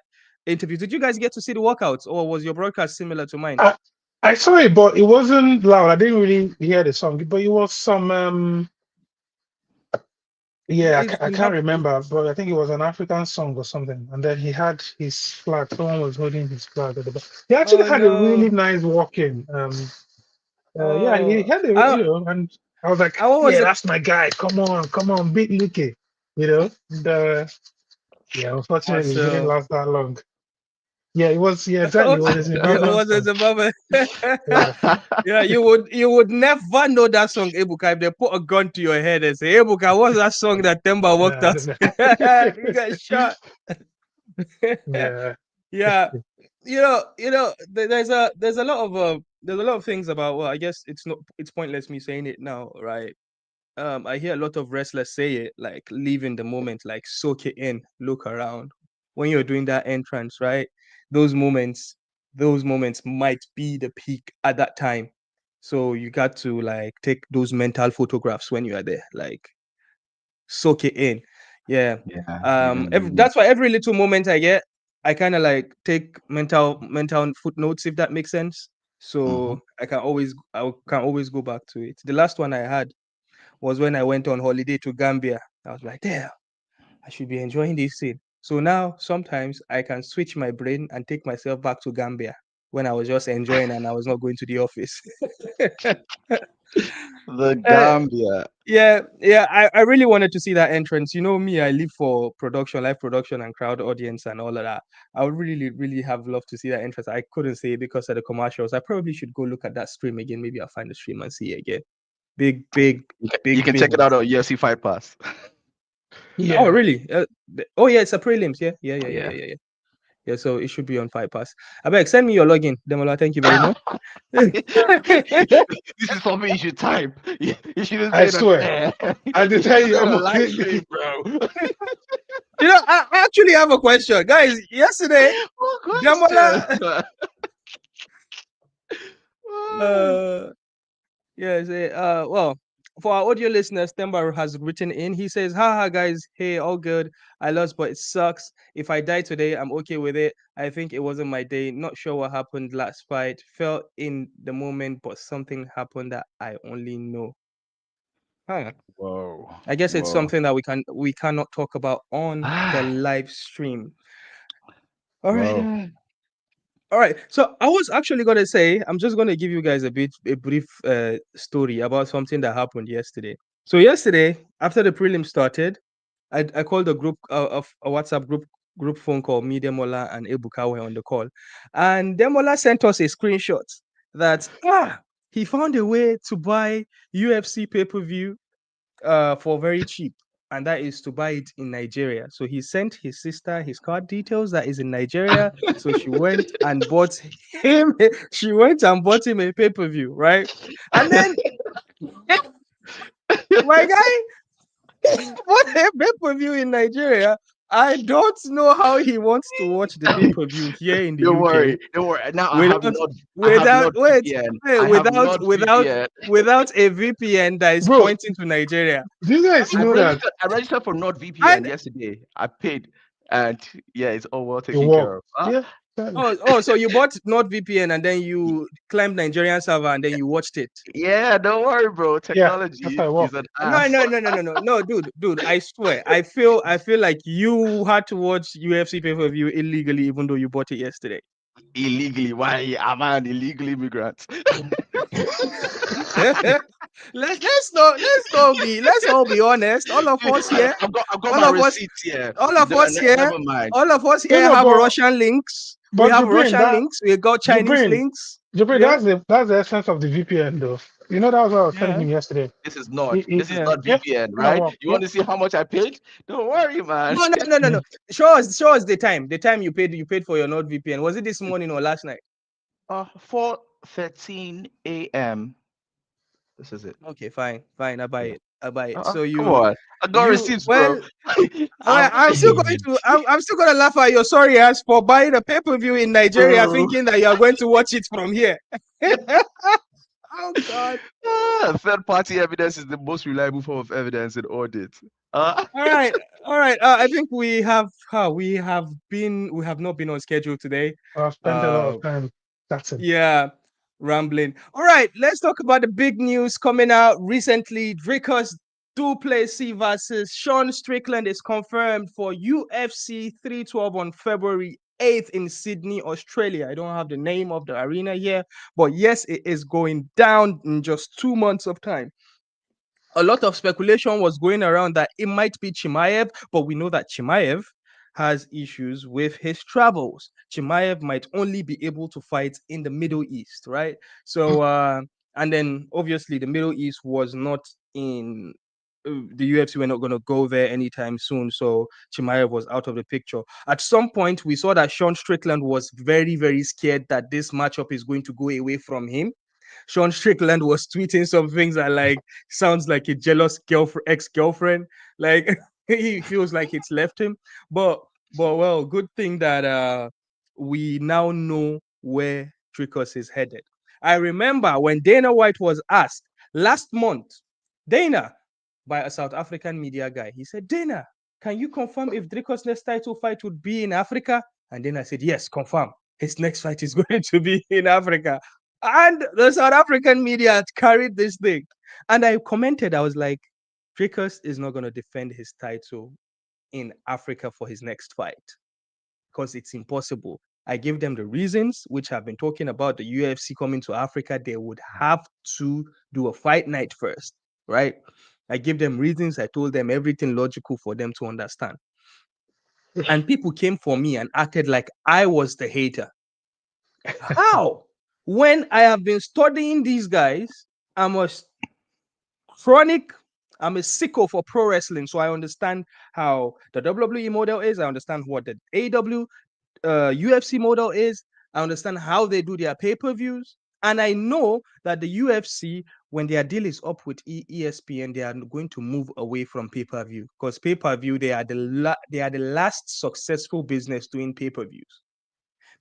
Speaker 1: interview. Did you guys get to see the walkouts, or was your broadcast similar to mine?
Speaker 4: I saw it, but it wasn't loud. I didn't really hear the song, but it was some yeah, I can't remember, but I think it was an African song or something. And then he had his flag. Someone was holding his flag at the back. He actually
Speaker 1: Oh
Speaker 4: had a really
Speaker 1: no!
Speaker 4: nice walk-in. Yeah, he
Speaker 1: Oh,
Speaker 4: had a, and I was like,
Speaker 1: what was
Speaker 4: yeah,
Speaker 1: it?
Speaker 4: that's my guy. Come on, beat Luque. And, yeah, unfortunately, it didn't
Speaker 1: Awesome.
Speaker 4: last that long. Yeah, it was. Yeah, exactly. It was a
Speaker 1: Yeah, it
Speaker 4: Zimbabwean
Speaker 1: was a
Speaker 4: song.
Speaker 1: Zimbabwe.
Speaker 4: Yeah,
Speaker 1: Yeah, you would never know that song, Ebuka, if they put a gun to your head and say, Ebuka, what's that song that Themba worked
Speaker 4: no, I
Speaker 1: out?
Speaker 4: don't know.
Speaker 1: You got shot.
Speaker 4: Yeah,
Speaker 1: Yeah. There's a lot of things about, well, I guess it's pointless me saying it now, right? I hear a lot of wrestlers say it, like live in the moment, like soak it in, look around. When you're doing that entrance, right? Those moments, those moments might be the peak at that time. So you got to like take those mental photographs when you are there, like soak it in. Yeah.
Speaker 3: Yeah, you don't
Speaker 1: That's why every little moment I get, I kind of like take mental footnotes, if that makes sense.
Speaker 3: Mm-hmm.
Speaker 1: So I can always go back to it. The last one I had was when I went on holiday to Gambia. I was like, damn, I should be enjoying this scene. So now sometimes I can switch my brain and take myself back to Gambia when I was just enjoying and I was not going to the office.
Speaker 3: The
Speaker 1: Uh,
Speaker 3: Gambia.
Speaker 1: yeah. I really wanted to see that entrance. You know me, I live for production, live production, and crowd audience and all of that. I would really, really have loved to see that entrance. I couldn't see it because of the commercials. I probably should go look at that stream again. Maybe I'll find the stream and see it again. Big, big,
Speaker 3: You
Speaker 1: big,
Speaker 3: can
Speaker 1: big.
Speaker 3: check it out on UFC Fight Pass.
Speaker 1: Oh,
Speaker 4: yeah.
Speaker 1: really? Oh, yeah, it's a prelims.
Speaker 3: Yeah.
Speaker 1: Yeah. Yeah, so it should be on Fight Pass. I beg, send me your login, Demola. Thank you very much.
Speaker 3: This is something you should type. You shouldn't
Speaker 4: I
Speaker 3: say that
Speaker 4: swear.
Speaker 3: there.
Speaker 4: I did
Speaker 3: You
Speaker 4: tell
Speaker 3: should
Speaker 4: you,
Speaker 3: say
Speaker 4: I'm
Speaker 3: a live
Speaker 4: okay.
Speaker 3: stream, bro.
Speaker 1: I actually have a question, guys. Yesterday,
Speaker 3: What
Speaker 1: Demola.
Speaker 3: question?
Speaker 1: Uh, yeah, well, for our audio listeners, Themba has written in. He says, haha, guys, hey, all good. I lost, but it sucks. If I die today, I'm okay with it. I think it wasn't my day. Not sure what happened last fight. Felt in the moment, but something happened that I only know. Huh.
Speaker 3: Whoa.
Speaker 1: I guess it's
Speaker 3: Whoa.
Speaker 1: something that we cannot talk about on the live stream. All right.
Speaker 3: Whoa.
Speaker 1: All right. So I was actually gonna say, I'm just gonna give you guys a brief story about something that happened yesterday. So yesterday, after the prelim started, I called a group of a WhatsApp group phone call. Me, Demola, and Ebuka were on the call, and Demola sent us a screenshot that he found a way to buy UFC pay-per-view for very cheap, and that is to buy it in Nigeria. So he sent his sister his card details that is in Nigeria. So she went and bought him. She went and bought him a pay-per-view, right? And then my guy bought a pay-per-view in Nigeria. I don't know how he wants to watch the pay-per-view here in the
Speaker 3: Don't
Speaker 1: UK
Speaker 3: worry, don't worry. Now
Speaker 1: without
Speaker 3: I have
Speaker 1: without
Speaker 3: not
Speaker 1: wait,
Speaker 3: VPN.
Speaker 1: wait
Speaker 3: I have
Speaker 1: without
Speaker 3: not
Speaker 1: without
Speaker 3: VPN.
Speaker 1: without a VPN that is
Speaker 4: Bro,
Speaker 1: pointing to Nigeria.
Speaker 4: do you guys
Speaker 3: I
Speaker 4: know that
Speaker 3: registered. I registered for NordVPN
Speaker 1: And
Speaker 3: yesterday. I paid, and yeah, it's all well
Speaker 4: it
Speaker 3: taken
Speaker 4: work?
Speaker 3: care of. Huh?
Speaker 4: Yeah. Exactly.
Speaker 1: so you bought NordVPN and then you climbed Nigerian server and then you watched it.
Speaker 3: Yeah, don't worry, bro.
Speaker 4: Yeah, that's
Speaker 3: Technology
Speaker 4: how it
Speaker 3: is
Speaker 4: work.
Speaker 3: an
Speaker 1: No,
Speaker 3: ass.
Speaker 1: no, dude. I swear, I feel like you had to watch UFC pay-per-view illegally, even though you bought it yesterday.
Speaker 3: Illegally. Why am I an illegal immigrant?
Speaker 1: Let's all be honest. All of us here,
Speaker 3: I've got
Speaker 1: all
Speaker 3: my
Speaker 1: of us,
Speaker 3: receipts here.
Speaker 1: all of us here,
Speaker 3: Never mind.
Speaker 1: all of us
Speaker 4: No,
Speaker 1: here
Speaker 4: no,
Speaker 1: have Russian links. We
Speaker 4: but
Speaker 1: have
Speaker 4: Jibrin,
Speaker 1: Russian links. We got Chinese
Speaker 4: Jibrin,
Speaker 1: links.
Speaker 4: Jibrin,
Speaker 1: Yeah,
Speaker 4: that's the essence of the VPN, though. You know, that was what I was telling
Speaker 1: yeah,
Speaker 4: him yesterday.
Speaker 3: This is
Speaker 1: yeah.
Speaker 3: not
Speaker 4: Yeah,
Speaker 3: VPN,
Speaker 4: that
Speaker 3: right?
Speaker 4: work.
Speaker 3: You
Speaker 4: Yeah.
Speaker 3: want to see how much I paid? Don't worry, man.
Speaker 1: No. Show us the time. The time you paid for your NordVPN. Was it this morning or last night?
Speaker 3: 4:13 a.m. This is it.
Speaker 1: Okay, fine. I buy
Speaker 3: Yeah.
Speaker 1: it. I buy it. So
Speaker 3: Come on. I got receipts, bro.
Speaker 1: well, I'm still going to I'm still gonna laugh at your sorry ass for buying a pay-per-view in Nigeria
Speaker 3: Bro.
Speaker 1: thinking that you are going to watch it from here. Oh God.
Speaker 3: Third party evidence is the most reliable form of evidence in audit.
Speaker 1: All right. I think we have not been on schedule today.
Speaker 4: I've spent a lot
Speaker 1: Uh
Speaker 4: of time. That's it.
Speaker 1: yeah, rambling. All right, let's talk about the big news coming out recently. Dricus do Plessi versus Sean Strickland is confirmed for UFC 312 on February 8th in Sydney, Australia. I don't have the name of the arena here, but yes, it is going down in just 2 months of time. A lot of speculation was going around that it might be Chimaev, but we know that Chimaev has issues with his travels. Chimaev might only be able to fight in the Middle East, right? So, and then obviously the Middle East was not in the UFC. We're not going to go there anytime soon. So Chimaev was out of the picture. At some point, we saw that Sean Strickland was very, very scared that this matchup is going to go away from him. Sean Strickland was tweeting some things that like sounds like a jealous ex-girlfriend. Like he feels like it's left him. But well, good thing that we now know where Dricus is headed. I remember when Dana White was asked last month, Dana, by a South African media guy, he said, Dana, can you confirm if Dricus' next title fight would be in Africa? And Dana said, yes, confirm. His next fight is going to be in Africa. And the South African media carried this thing. And I commented, I was like, Dricus is not going to defend his title in Africa for his next fight because it's impossible. I gave them the reasons, which I've been talking about the UFC coming to Africa. They would have to do a fight night first, right? I gave them reasons. I told them everything logical for them to understand. And people came for me and acted like I was the hater. How? When I have been studying these guys, I'm a sicko for pro wrestling. So I understand how the WWE model is. I understand what the AW UFC model is. I understand how they do their pay-per-views. And I know that the UFC, when their deal is up with ESPN, they are going to move away from pay-per-view because pay-per-view, they are the last successful business doing pay-per-views.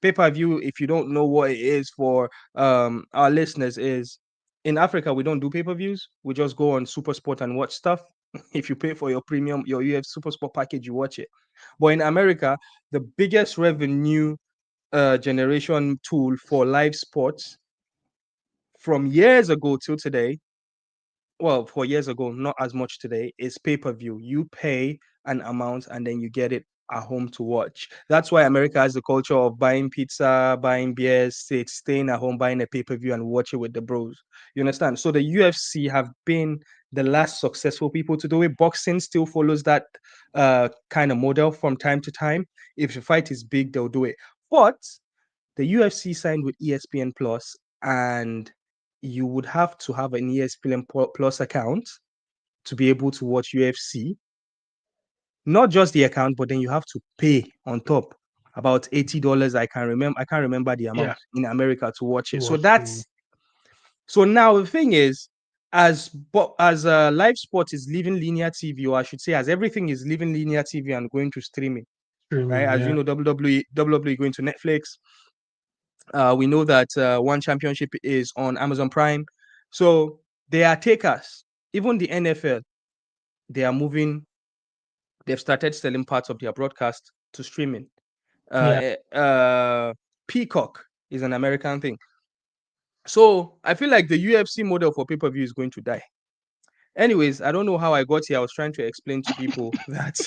Speaker 1: Pay-per-view, if you don't know what it is for our listeners, is in Africa, we don't do pay-per-views. We just go on SuperSport and watch stuff. If you pay for your premium, your UFC SuperSport package, you watch it. But in America, the biggest revenue generation tool for live sports from years ago till today, well, 4 years ago, not as much today, is pay-per-view. You pay an amount and then you get it at home to watch. That's why America has the culture of buying pizza, buying beers, staying at home, buying a pay-per-view and watch it with the bros. You understand? So the UFC have been the last successful people to do it. Boxing still follows that kind of model from time to time. If the fight is big, they'll do it. But the UFC signed with ESPN Plus, and you would have to have an ESPN Plus account to be able to watch UFC. Not just the account, but then you have to pay on top about $80. I can't remember the amount in America to watch it. So now the thing is, as live sport is leaving linear TV, or I should say, as everything is leaving linear TV and going to streaming, right? As you know, WWE going to Netflix. We know that One Championship is on Amazon Prime. So they are takers. Even the NFL, they are moving. They've started selling parts of their broadcast to streaming. Peacock is an American thing. So I feel like the UFC model for pay-per-view is going to die. Anyways, I don't know how I got here. I was trying to explain to people that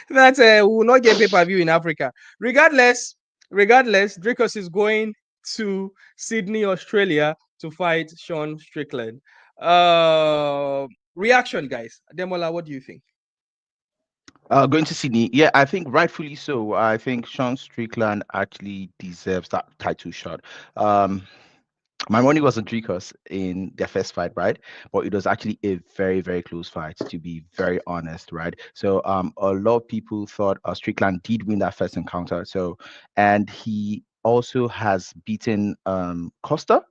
Speaker 1: we will not get pay-per-view in Africa. Regardless, Dricus is going to Sydney, Australia to fight Sean Strickland. Reaction, guys. Demola, what do you think?
Speaker 3: Going to Sydney, yeah, I think rightfully so. I think Sean Strickland actually deserves that title shot. My money was on Dricus in their first fight, right? But it was actually a very, very close fight, to be very honest, right? So a lot of people thought Strickland did win that first encounter. So, and he also has beaten Costa,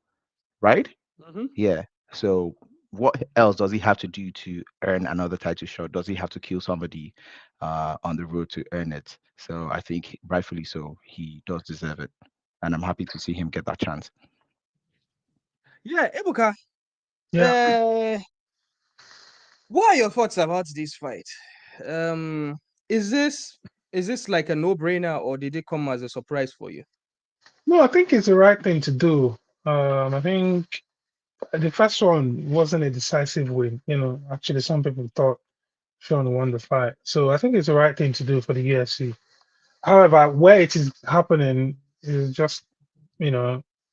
Speaker 3: right?
Speaker 1: Mm-hmm.
Speaker 3: Yeah. So what else does he have to do to earn another title shot? Does he have to kill somebody on the road to earn it? So I think rightfully so, he does deserve it. And I'm happy to see him get that chance.
Speaker 1: Yeah, Ebuka.
Speaker 4: Yeah.
Speaker 1: What are your thoughts about this fight? Is this like a no-brainer, or did it come as a surprise for you?
Speaker 4: No, I think it's the right thing to do. I think the first one wasn't a decisive win. Actually, some people thought Sean won the fight. So I think it's the right thing to do for the UFC. However, where it is happening is just,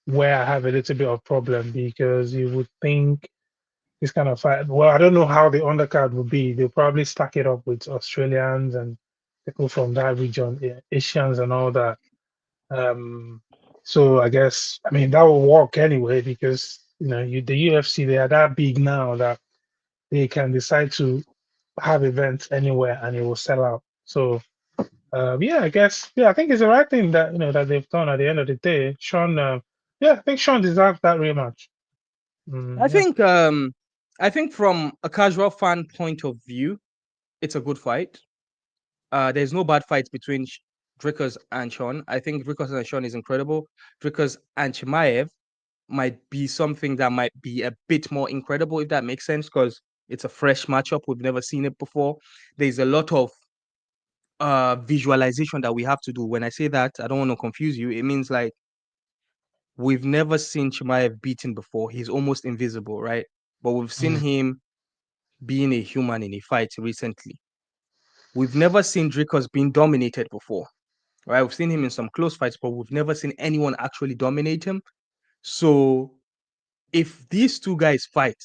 Speaker 4: where I have a little bit of problem, because you would think this kind of fight, well, I don't know how the undercard would be. They'll probably stack it up with Australians and people from that region, Asians and all that. So I guess, that will work anyway, because the UFC, they are that big now that they can decide to have events anywhere and it will sell out. So yeah, I guess, I think it's the right thing that that they've done at the end of the day. Sean, I think Sean deserves that rematch.
Speaker 1: I think from a casual fan point of view, it's a good fight. There's no bad fights between Dricus and Sean. I think Dricus and Sean is incredible. Dricus and Chimaev might be something that might be a bit more incredible, if that makes sense, because it's a fresh matchup. We've never seen it before. There's a lot of visualization that we have to do. When I say that, I don't want to confuse you. It means like we've never seen Chimaev beaten before. He's almost invisible, right? But we've seen him being a human in a fight recently. We've never seen Dricus being dominated before, right? We've seen him in some close fights, but we've never seen anyone actually dominate him. So if these two guys fight,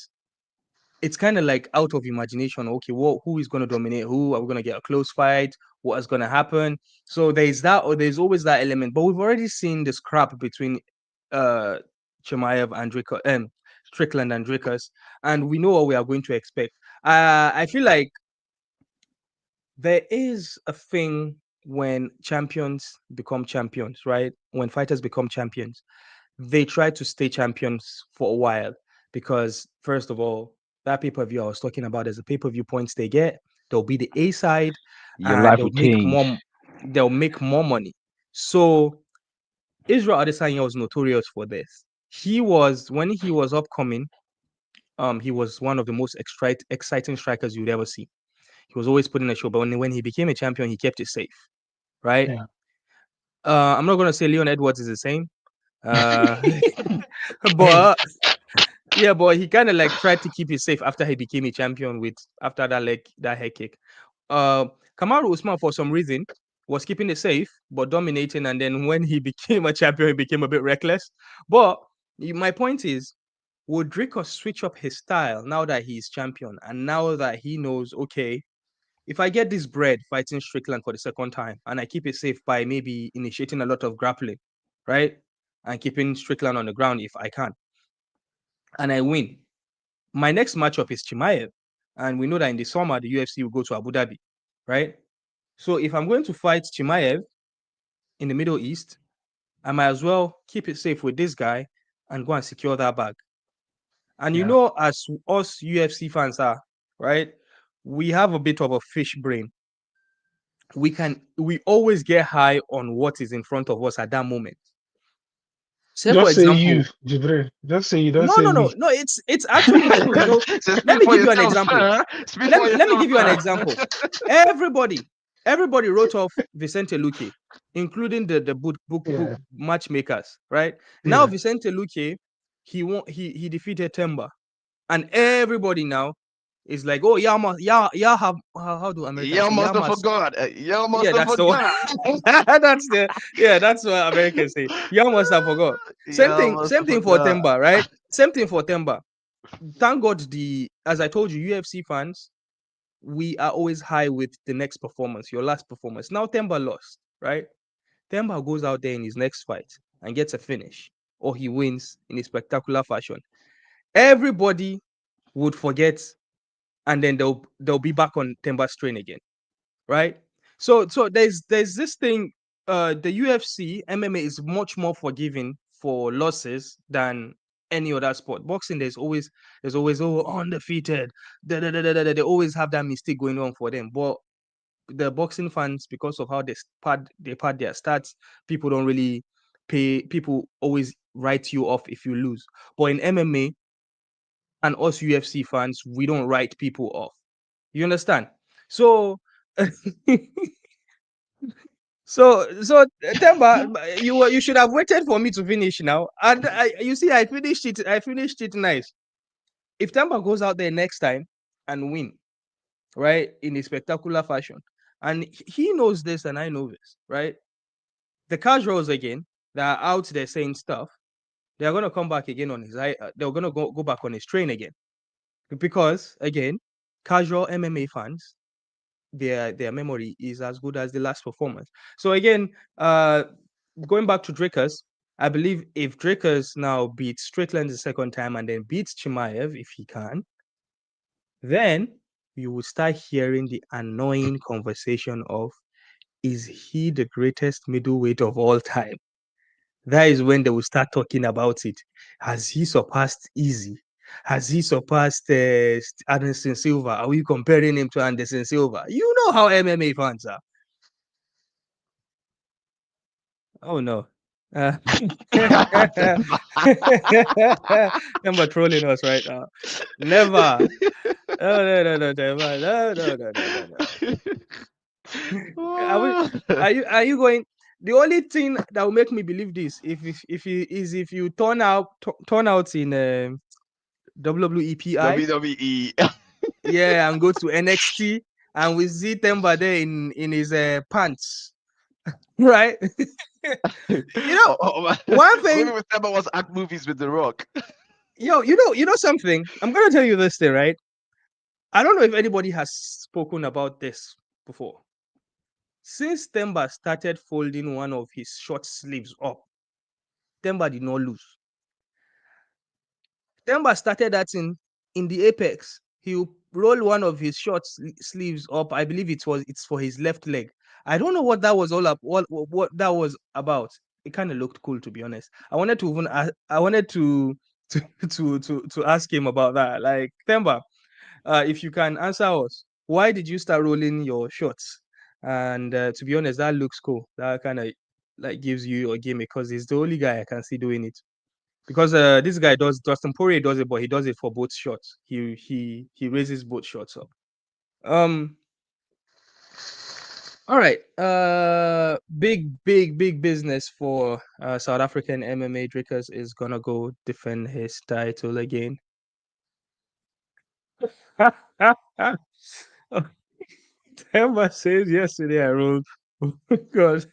Speaker 1: it's kind of like out of imagination. Okay, who is going to dominate who? Are we going to get a close fight? What is going to happen? So there's that, or there's always that element. But we've already seen the scrap between Chimaev and Strickland and Dricus, and we know what we are going to expect. I feel like there is a thing when champions become champions, right? When fighters become champions, they try to stay champions for a while, because first of all, that pay-per-view I was talking about, as the pay-per-view points they get, they'll be the A side,
Speaker 3: Your
Speaker 1: and
Speaker 3: life will change.
Speaker 1: they'll make more money. So Israel Adesanya was notorious for this. When he was upcoming, he was one of the most exciting strikers you'd ever see. He was always putting a show, but when he became a champion, he kept it safe, right?
Speaker 4: Yeah.
Speaker 1: I'm not gonna say Leon Edwards is the same, but yeah, but he kind of like tried to keep it safe after he became a champion after that head kick. Kamaru Usman, for some reason, was keeping it safe but dominating, and then when he became a champion, he became a bit reckless. But my point is, would Dricus switch up his style now that he's champion and now that he knows, okay, if I get this bread fighting Strickland for the second time and I keep it safe by maybe initiating a lot of grappling, right? And keeping Strickland on the ground if I can, and I win, my next matchup is Chimaev. And we know that in the summer, the UFC will go to Abu Dhabi, right? So if I'm going to fight Chimaev in the Middle East, I might as well keep it safe with this guy and go and secure that bag. And you know, as us UFC fans are, right? We have a bit of a fish brain. We always get high on what is in front of us at that moment. Say, for
Speaker 4: Just say
Speaker 1: example,
Speaker 4: you, Jibril. Just say you. Don't
Speaker 1: no,
Speaker 4: say
Speaker 1: no, no,
Speaker 4: we.
Speaker 1: no. It's actually true. You know,
Speaker 3: So
Speaker 1: let
Speaker 3: speak
Speaker 1: me
Speaker 3: for
Speaker 1: give you an
Speaker 3: yourself,
Speaker 1: example.
Speaker 3: sir. Speak
Speaker 1: Let
Speaker 3: for
Speaker 1: me, let me
Speaker 3: yourself,
Speaker 1: give you an
Speaker 3: sir.
Speaker 1: example. Everybody wrote off Vincente Luque, including the book
Speaker 4: Yeah.
Speaker 1: matchmakers, right? Now
Speaker 4: Yeah.
Speaker 1: Vincente Luque, he defeated Themba, and everybody now is like, oh, yeah, have how do Americans
Speaker 3: You
Speaker 1: say?
Speaker 3: must have
Speaker 1: Yamas.
Speaker 3: forgot. You must
Speaker 1: Yeah,
Speaker 3: have
Speaker 1: that's the one.
Speaker 3: forgot.
Speaker 1: That's what Americans say. You must have forgot. Same
Speaker 3: You
Speaker 1: thing,
Speaker 3: must
Speaker 1: same
Speaker 3: have
Speaker 1: thing for
Speaker 3: forgot.
Speaker 1: Themba, right? Same thing for Themba. Thank God, as I told you, UFC fans, we are always high with the next performance, your last performance. Now Themba lost, right? Themba goes out there in his next fight and gets a finish, or he wins in a spectacular fashion. Everybody would forget, and then they'll be back on Themba's train again, right? So there's this thing. The UFC MMA is much more forgiving for losses than any other sport. Boxing, there's always oh undefeated. They always have that mistake going on for them. But the boxing fans, because of how they pad their stats, people don't really pay. People always write you off if you lose. But in MMA and us UFC fans, we don't write people off. You understand? So so Themba, you should have waited for me to finish now. And you see, I finished it. I finished it nice. If Themba goes out there next time and win, right, in a spectacular fashion, and he knows this and I know this, right? The casuals again that are out there saying stuff, they're gonna come back again on his they're gonna go back on his train again. Because again, casual MMA fans, their memory is as good as the last performance. So again, going back to Dricus, I believe if Dricus now beats Strickland the second time and then beats Chimaev if he can, then you will start hearing the annoying conversation of, is he the greatest middleweight of all time? That is when they will start talking about it. Has he surpassed Easy? Has he surpassed Anderson Silva? Are we comparing him to Anderson Silva? You know how MMA fans are. Oh no. Number trolling us right now. Never. No, never. No. Are you going? The only thing that will make me believe this, if you turn out in WWEPI,
Speaker 3: WWE.
Speaker 1: yeah, and go to NXT, and we see Themba there in his pants, right? One thing.
Speaker 3: Maybe with Themba was act movies with The Rock.
Speaker 1: You know something. I'm gonna tell you this thing, right? I don't know if anybody has spoken about this before. Since Themba started folding one of his short sleeves up, Themba did not lose. Themba started that in the apex. He will roll one of his short sleeves up. I believe it's for his left leg. I don't know what that was all up. What that was about. It kind of looked cool, to be honest. I wanted to even I wanted to ask him about that. Like, Themba, if you can answer us, why did you start rolling your shorts? And to be honest, that looks cool. That kind of like gives you a gimmick because he's the only guy I can see doing it. Because this guy Dustin Poirier does it, but he does it for both shots. He raises both shots up. Um. All right. Big business for South African MMA. Dricus is gonna go defend his title again. Themba says yesterday I rolled. Oh God.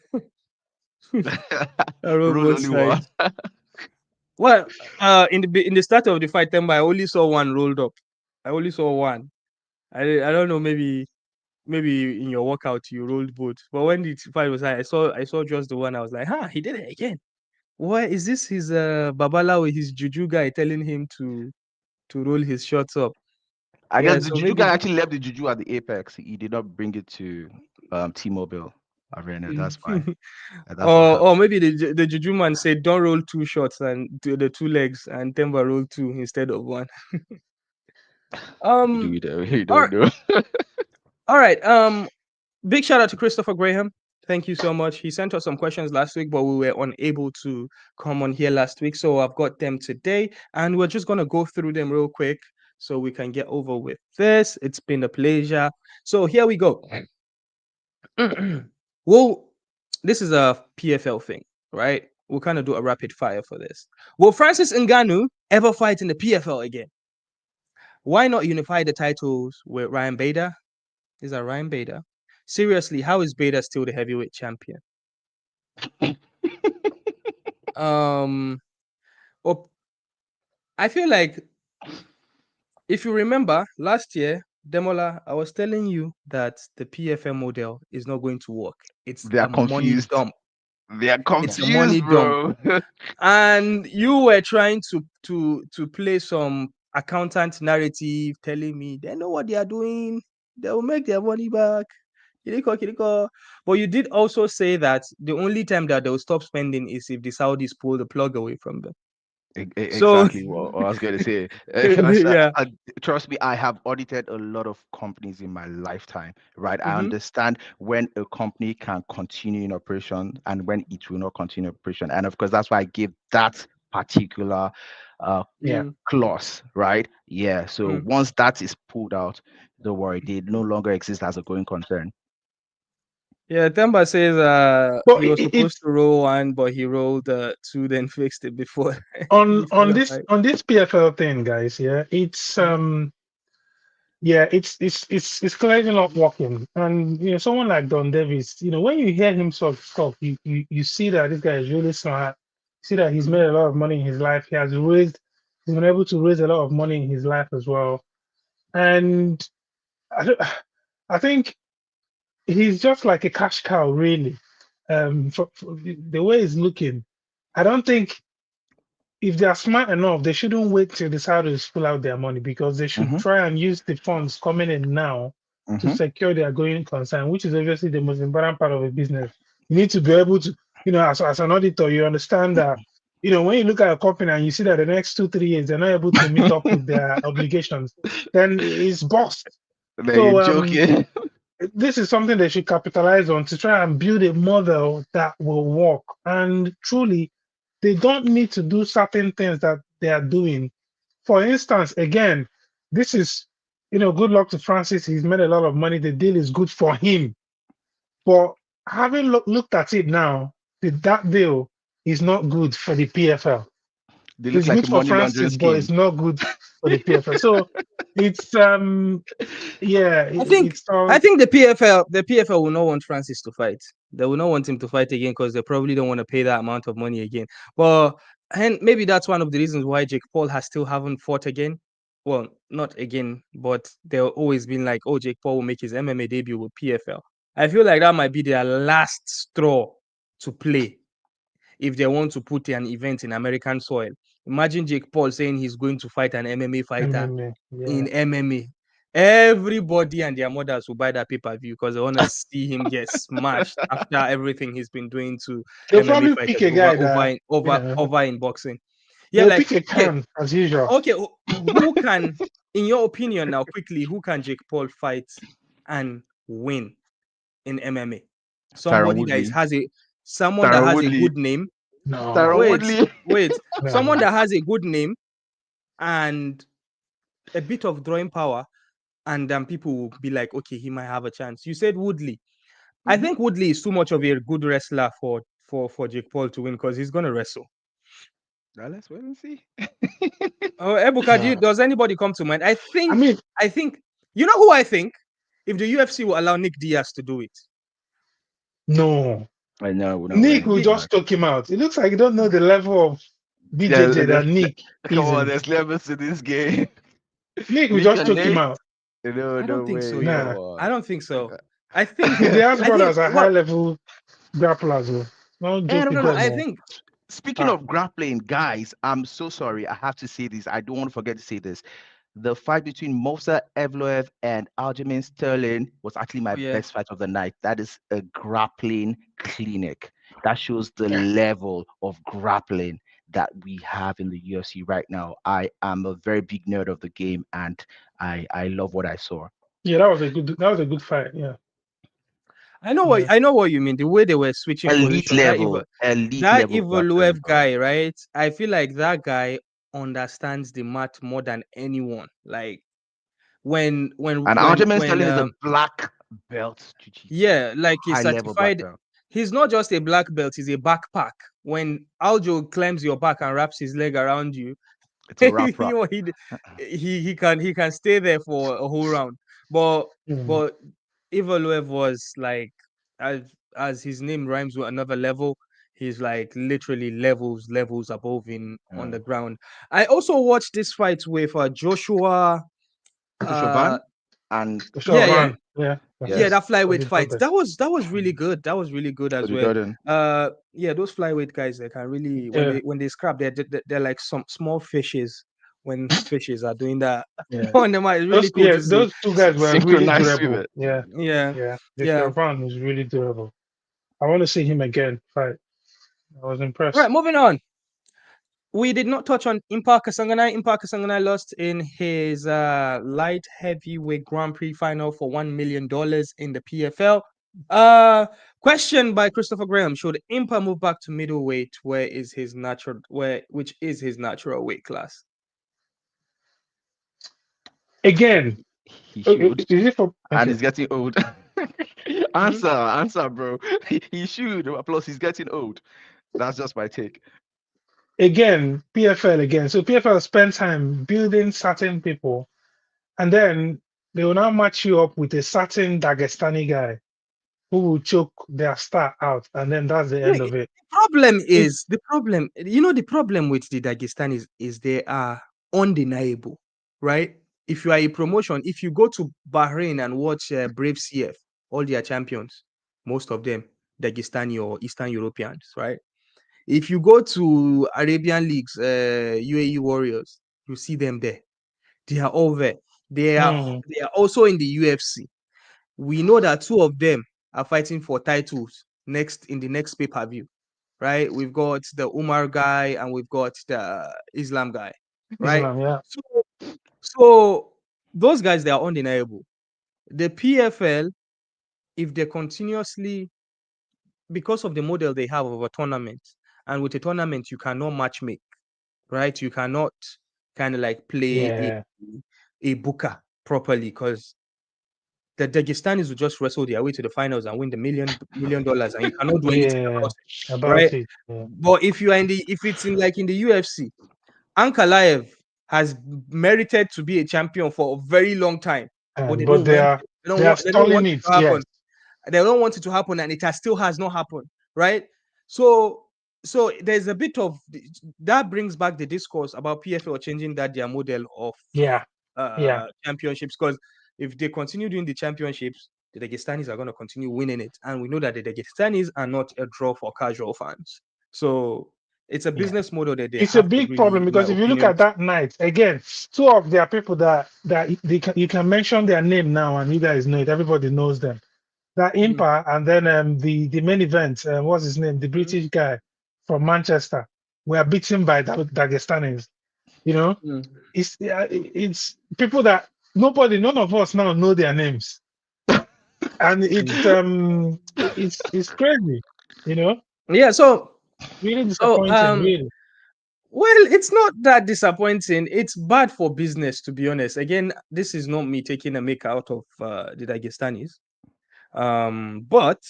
Speaker 1: I rolled
Speaker 3: Rule
Speaker 1: both
Speaker 3: only one.
Speaker 1: sides. Well, in the start of the fight, Themba, I only saw one rolled up. I only saw one. I don't know, maybe in your workout you rolled both, but when the fight was high, I saw just the one. I was like, he did it again. Why is this his Babalawo, his juju guy telling him to roll his shots up?
Speaker 3: I
Speaker 1: Yeah,
Speaker 3: guess the
Speaker 1: so
Speaker 3: Juju
Speaker 1: maybe
Speaker 3: guy actually left the Juju at the Apex. He did not bring it to T-Mobile Arena. That's why. That's what happened.
Speaker 1: or maybe the juju man said don't roll two shots and the two legs, and Themba rolled two instead of one.
Speaker 3: We do
Speaker 1: um
Speaker 3: it. We
Speaker 1: all
Speaker 3: don't
Speaker 1: right,
Speaker 3: know.
Speaker 1: all right. Big shout out to Christopher Graham. Thank you so much. He sent us some questions last week, but we were unable to come on here last week. So I've got them today, and we're just going to go through them real quick so we can get over with this. It's been a pleasure. So here we go. Well, this is a PFL thing, right? We'll kind of do a rapid fire for this. Will Francis Ngannou ever fight in the PFL again? Why not unify the titles with Ryan Bader? Is that Ryan Bader? Seriously, how is Bader still the heavyweight champion? Well, I feel like if you remember last year, Demola, I was telling you that the PFL model is not going to work. It's
Speaker 3: They are
Speaker 1: a money
Speaker 3: confused.
Speaker 1: dump.
Speaker 3: They are
Speaker 1: It's a money
Speaker 3: confused,
Speaker 1: dump.
Speaker 3: bro.
Speaker 1: And you were trying to play some accountant narrative, telling me they know what they are doing. They will make their money back. Kiriko, kiriko. But you did also say that the only time that they will stop spending is if the Saudis pull the plug away from them. So
Speaker 3: Exactly what I was going to say.
Speaker 1: yeah.
Speaker 3: Trust me, I have audited a lot of companies in my lifetime, right? I
Speaker 1: Mm-hmm.
Speaker 3: understand when a company can continue in operation and when it will not continue operation. And of course, that's why I give that particular
Speaker 4: Yeah.
Speaker 3: clause, right? Yeah. So
Speaker 1: Mm.
Speaker 3: once that is pulled out, don't worry, they no longer exist as a going concern.
Speaker 1: Yeah, Themba says
Speaker 4: But
Speaker 1: he was
Speaker 4: it,
Speaker 1: supposed to roll one, but he rolled two, then fixed it before
Speaker 4: on
Speaker 1: before the
Speaker 4: this
Speaker 1: fight.
Speaker 4: on this PFL thing, guys. Yeah, it's
Speaker 1: Mhm.
Speaker 4: yeah, it's clearly not working. And someone like Don Davis, when you hear him talk, you see that this guy is really smart. See that he's
Speaker 1: Mhm.
Speaker 4: made a lot of money in his life. He's been able to raise a lot of money in his life as well. And I, don't- I think he's just like a cash cow, really. For the way he's looking, I don't think if they are smart enough, they shouldn't wait till the Saudis pull out their money because they should
Speaker 3: Mm-hmm,
Speaker 4: try and use the funds coming in now to
Speaker 3: mm-hmm.
Speaker 4: secure their going concern, which is obviously the most important part of a business. You need to be able to, as an auditor, you understand that, when you look at a company and you see that the next 2, 3 years they're not able to meet up with their obligations, then it's bust.
Speaker 3: Then you're
Speaker 4: So
Speaker 3: joking.
Speaker 4: this is something they should capitalize on to try and build a model that will work. And truly, they don't need to do certain things that they are doing. For instance, again, this is, good luck to Francis. He's made a lot of money. The deal is good for him. But having looked at it now, that deal is not good for the PFL.
Speaker 3: They look
Speaker 4: It's
Speaker 3: like
Speaker 4: good
Speaker 3: a
Speaker 4: for
Speaker 3: money laundering
Speaker 4: Francis, but it's
Speaker 3: scheme.
Speaker 4: not good for the PFL. So it's yeah,
Speaker 1: I think
Speaker 4: it's all
Speaker 1: I think the PFL will not want Francis to fight. They will not want him to fight again because they probably don't want to pay that amount of money again. But and maybe that's one of the reasons why Jake Paul has still haven't fought again. Well, not again, but they've always been like, oh, Jake Paul will make his MMA debut with PFL. I feel like that might be their last straw to play if they want to put an event in American soil. Imagine Jake Paul saying he's going to fight an MMA fighter
Speaker 4: MMA.
Speaker 1: in
Speaker 4: Yeah.
Speaker 1: MMA. Everybody and their mothers will buy that pay-per-view because they want to see him get smashed after everything he's been doing to
Speaker 4: They'll
Speaker 1: MMA
Speaker 4: probably pick
Speaker 1: fighters
Speaker 4: a
Speaker 1: over
Speaker 4: guy
Speaker 1: over
Speaker 4: that,
Speaker 1: in over over in boxing. Yeah,
Speaker 4: they'll
Speaker 1: like
Speaker 4: pick a
Speaker 1: okay,
Speaker 4: can as usual.
Speaker 1: okay. Who can, in your opinion, now quickly, who can Jake Paul fight and win in MMA?
Speaker 3: Tyron
Speaker 1: Somebody that is,
Speaker 3: Woodley.
Speaker 1: has a someone that
Speaker 3: Tyron
Speaker 1: has a
Speaker 3: Woodley.
Speaker 1: good name.
Speaker 4: No,
Speaker 3: Tyron
Speaker 1: Wait,
Speaker 3: Woodley.
Speaker 1: wait.
Speaker 4: no,
Speaker 1: Someone
Speaker 4: no.
Speaker 1: that has a good name and a bit of drawing power, and then people will be like, okay, he might have a chance. You said Woodley. I
Speaker 3: Mhm.
Speaker 1: think Woodley is too much of a good wrestler for Jake Paul to win because he's gonna wrestle.
Speaker 3: Now let's wait and see.
Speaker 1: Oh, Ebuka,
Speaker 4: No.
Speaker 1: does anybody come to mind? I
Speaker 4: I
Speaker 1: think,
Speaker 4: mean,
Speaker 1: I think, you know who I think? If the UFC will allow Nick Diaz to do it.
Speaker 4: no.
Speaker 3: I know, no
Speaker 4: Nick
Speaker 3: way.
Speaker 4: will
Speaker 1: He,
Speaker 3: No.
Speaker 4: just choke him out. It looks like you don't know the level of BJJ than Nick.
Speaker 3: Come on,
Speaker 4: Easily.
Speaker 3: there's levels to this game.
Speaker 4: Nick will
Speaker 3: Nick
Speaker 4: just
Speaker 3: and
Speaker 4: choke him
Speaker 3: Nate?
Speaker 4: out.
Speaker 3: No,
Speaker 1: I don't
Speaker 3: no
Speaker 1: think so,
Speaker 3: way.
Speaker 4: Nah.
Speaker 3: Come
Speaker 1: I
Speaker 3: on.
Speaker 1: don't think so. I think
Speaker 4: The Diaz
Speaker 1: I think
Speaker 4: brothers are
Speaker 1: what
Speaker 4: high level grapplers. Oh. Don't
Speaker 3: Eh,
Speaker 4: joke
Speaker 3: no,
Speaker 4: with
Speaker 3: no, no.
Speaker 4: them.
Speaker 1: I
Speaker 4: Oh.
Speaker 1: think
Speaker 3: Speaking of grappling, guys, I'm so sorry. I have to say this. I don't want to forget to say this. The fight between Movsar Evloev and Aljamain Sterling was actually my
Speaker 1: yeah.
Speaker 3: best fight of the night. That is a grappling clinic. That shows the level of grappling that we have in the UFC right now. I am a very big nerd of the game, and I love what I saw.
Speaker 4: Yeah, that was a good fight. Yeah.
Speaker 1: I know what you mean. The way they were switching
Speaker 3: Elite
Speaker 1: position,
Speaker 3: level, elite
Speaker 1: that
Speaker 3: level grappling,
Speaker 1: Ivaluev
Speaker 3: bro.
Speaker 1: guy, right? I feel like that guy understands the mat more than anyone. Like when
Speaker 3: And Aljamain Sterling is a black belt jiu-jitsu,
Speaker 1: yeah, like he's
Speaker 3: high level black
Speaker 1: certified.
Speaker 3: belt.
Speaker 1: He's not just a black belt, he's a backpack. When Aljo climbs your back and wraps his leg around you,
Speaker 3: It's a wrap.
Speaker 1: he can stay there for a whole round. But
Speaker 4: Mm.
Speaker 1: but Ivaluev was like, as his name rhymes with another level, he's like literally levels above in on the ground. I also watched this fight with Joshua.
Speaker 3: Chauvin and
Speaker 4: Sure,
Speaker 1: Yeah,
Speaker 4: Yeah.
Speaker 1: yeah,
Speaker 3: yes,
Speaker 1: that flyweight
Speaker 4: Cody
Speaker 1: fight.
Speaker 4: Douglas.
Speaker 1: That was really good. That was really good as
Speaker 3: Cody
Speaker 1: well.
Speaker 3: Gordon.
Speaker 1: Yeah, those flyweight guys, they can really
Speaker 4: Yeah.
Speaker 1: when they scrap, they're like some small fishes when fishes are doing that
Speaker 4: Yeah.
Speaker 1: on the mic. It's really cool to see.
Speaker 4: Those two guys were really
Speaker 3: Synchronized with
Speaker 4: durable.
Speaker 3: it.
Speaker 4: Yeah.
Speaker 1: Yeah,
Speaker 4: Yeah. The
Speaker 1: yeah.
Speaker 4: Chauvin was really durable. I want to see him again fight. I was impressed.
Speaker 1: Right, moving on. We did not touch on Impa Kasanganai. Impa Kasanganai lost in his light heavyweight Grand Prix final for $1 million in the PFL. Question by Christopher Graham: should Impa move back to middleweight, which is his natural weight class?
Speaker 4: Again,
Speaker 3: He should.
Speaker 4: is it for
Speaker 3: And
Speaker 4: okay.
Speaker 3: he's getting old. Answer, bro. He should. Plus, he's getting old. That's just my take.
Speaker 4: Again, PFL again. So PFL spend time building certain people, and then they will now match you up with a certain Dagestani guy who will choke their star out, and then that's the end
Speaker 1: Wait,
Speaker 4: of it.
Speaker 1: the problem with the Dagestanis is they are undeniable, right? If you are a promotion, if you go to Bahrain and watch Brave CF, all their champions, most of them Dagestani or Eastern Europeans, right? If you go to Arabian leagues, UAE Warriors, you see them there. They are all there. They are also in the UFC. We know that two of them are fighting for titles in the next pay-per-view, right? We've got the Umar guy and we've got the Islam guy, right?
Speaker 4: Islam, yeah.
Speaker 1: So those guys, they are undeniable. The PFL, if they continuously, because of the model they have of a tournament, and with a tournament you cannot match make, right? You cannot kind of like play
Speaker 4: Yeah.
Speaker 1: a booker properly, because the Dagestanis will just wrestle their way to the finals and win the $1 million, and you cannot do anything about it, right?
Speaker 4: It. Yeah.
Speaker 1: But if it's in like in the UFC, Ankalaev has merited to be a champion for a very long time, but they
Speaker 4: But
Speaker 1: don't want
Speaker 4: they are
Speaker 1: they don't
Speaker 4: stalling
Speaker 1: want it
Speaker 4: it.
Speaker 1: to happen.
Speaker 4: Yes.
Speaker 1: They don't want it to happen, and still has not happened, right? So there's a bit of that brings back the discourse about PFL changing their model of
Speaker 4: Yeah.
Speaker 1: championships, because if they continue doing the championships, the Dagestanis are going to continue winning it, and we know that the Dagestanis are not a draw for casual fans. So it's a business model that they
Speaker 4: It's a
Speaker 1: have to
Speaker 4: big
Speaker 1: really,
Speaker 4: problem
Speaker 1: in my
Speaker 4: because if you look
Speaker 1: opinion.
Speaker 4: at that night again, two of their people that you can mention their name now and you guys know it. Everybody knows them. That Impa and then the main event, what's his name? The British guy from Manchester. We are beaten by Dagestanis. You know, it's people that none of us now know their names, and it's crazy. You know,
Speaker 1: Yeah. So
Speaker 4: really disappointing. Really.
Speaker 1: well, it's not that disappointing. It's bad for business, to be honest. Again, this is not me taking a make out of the Dagestanis. But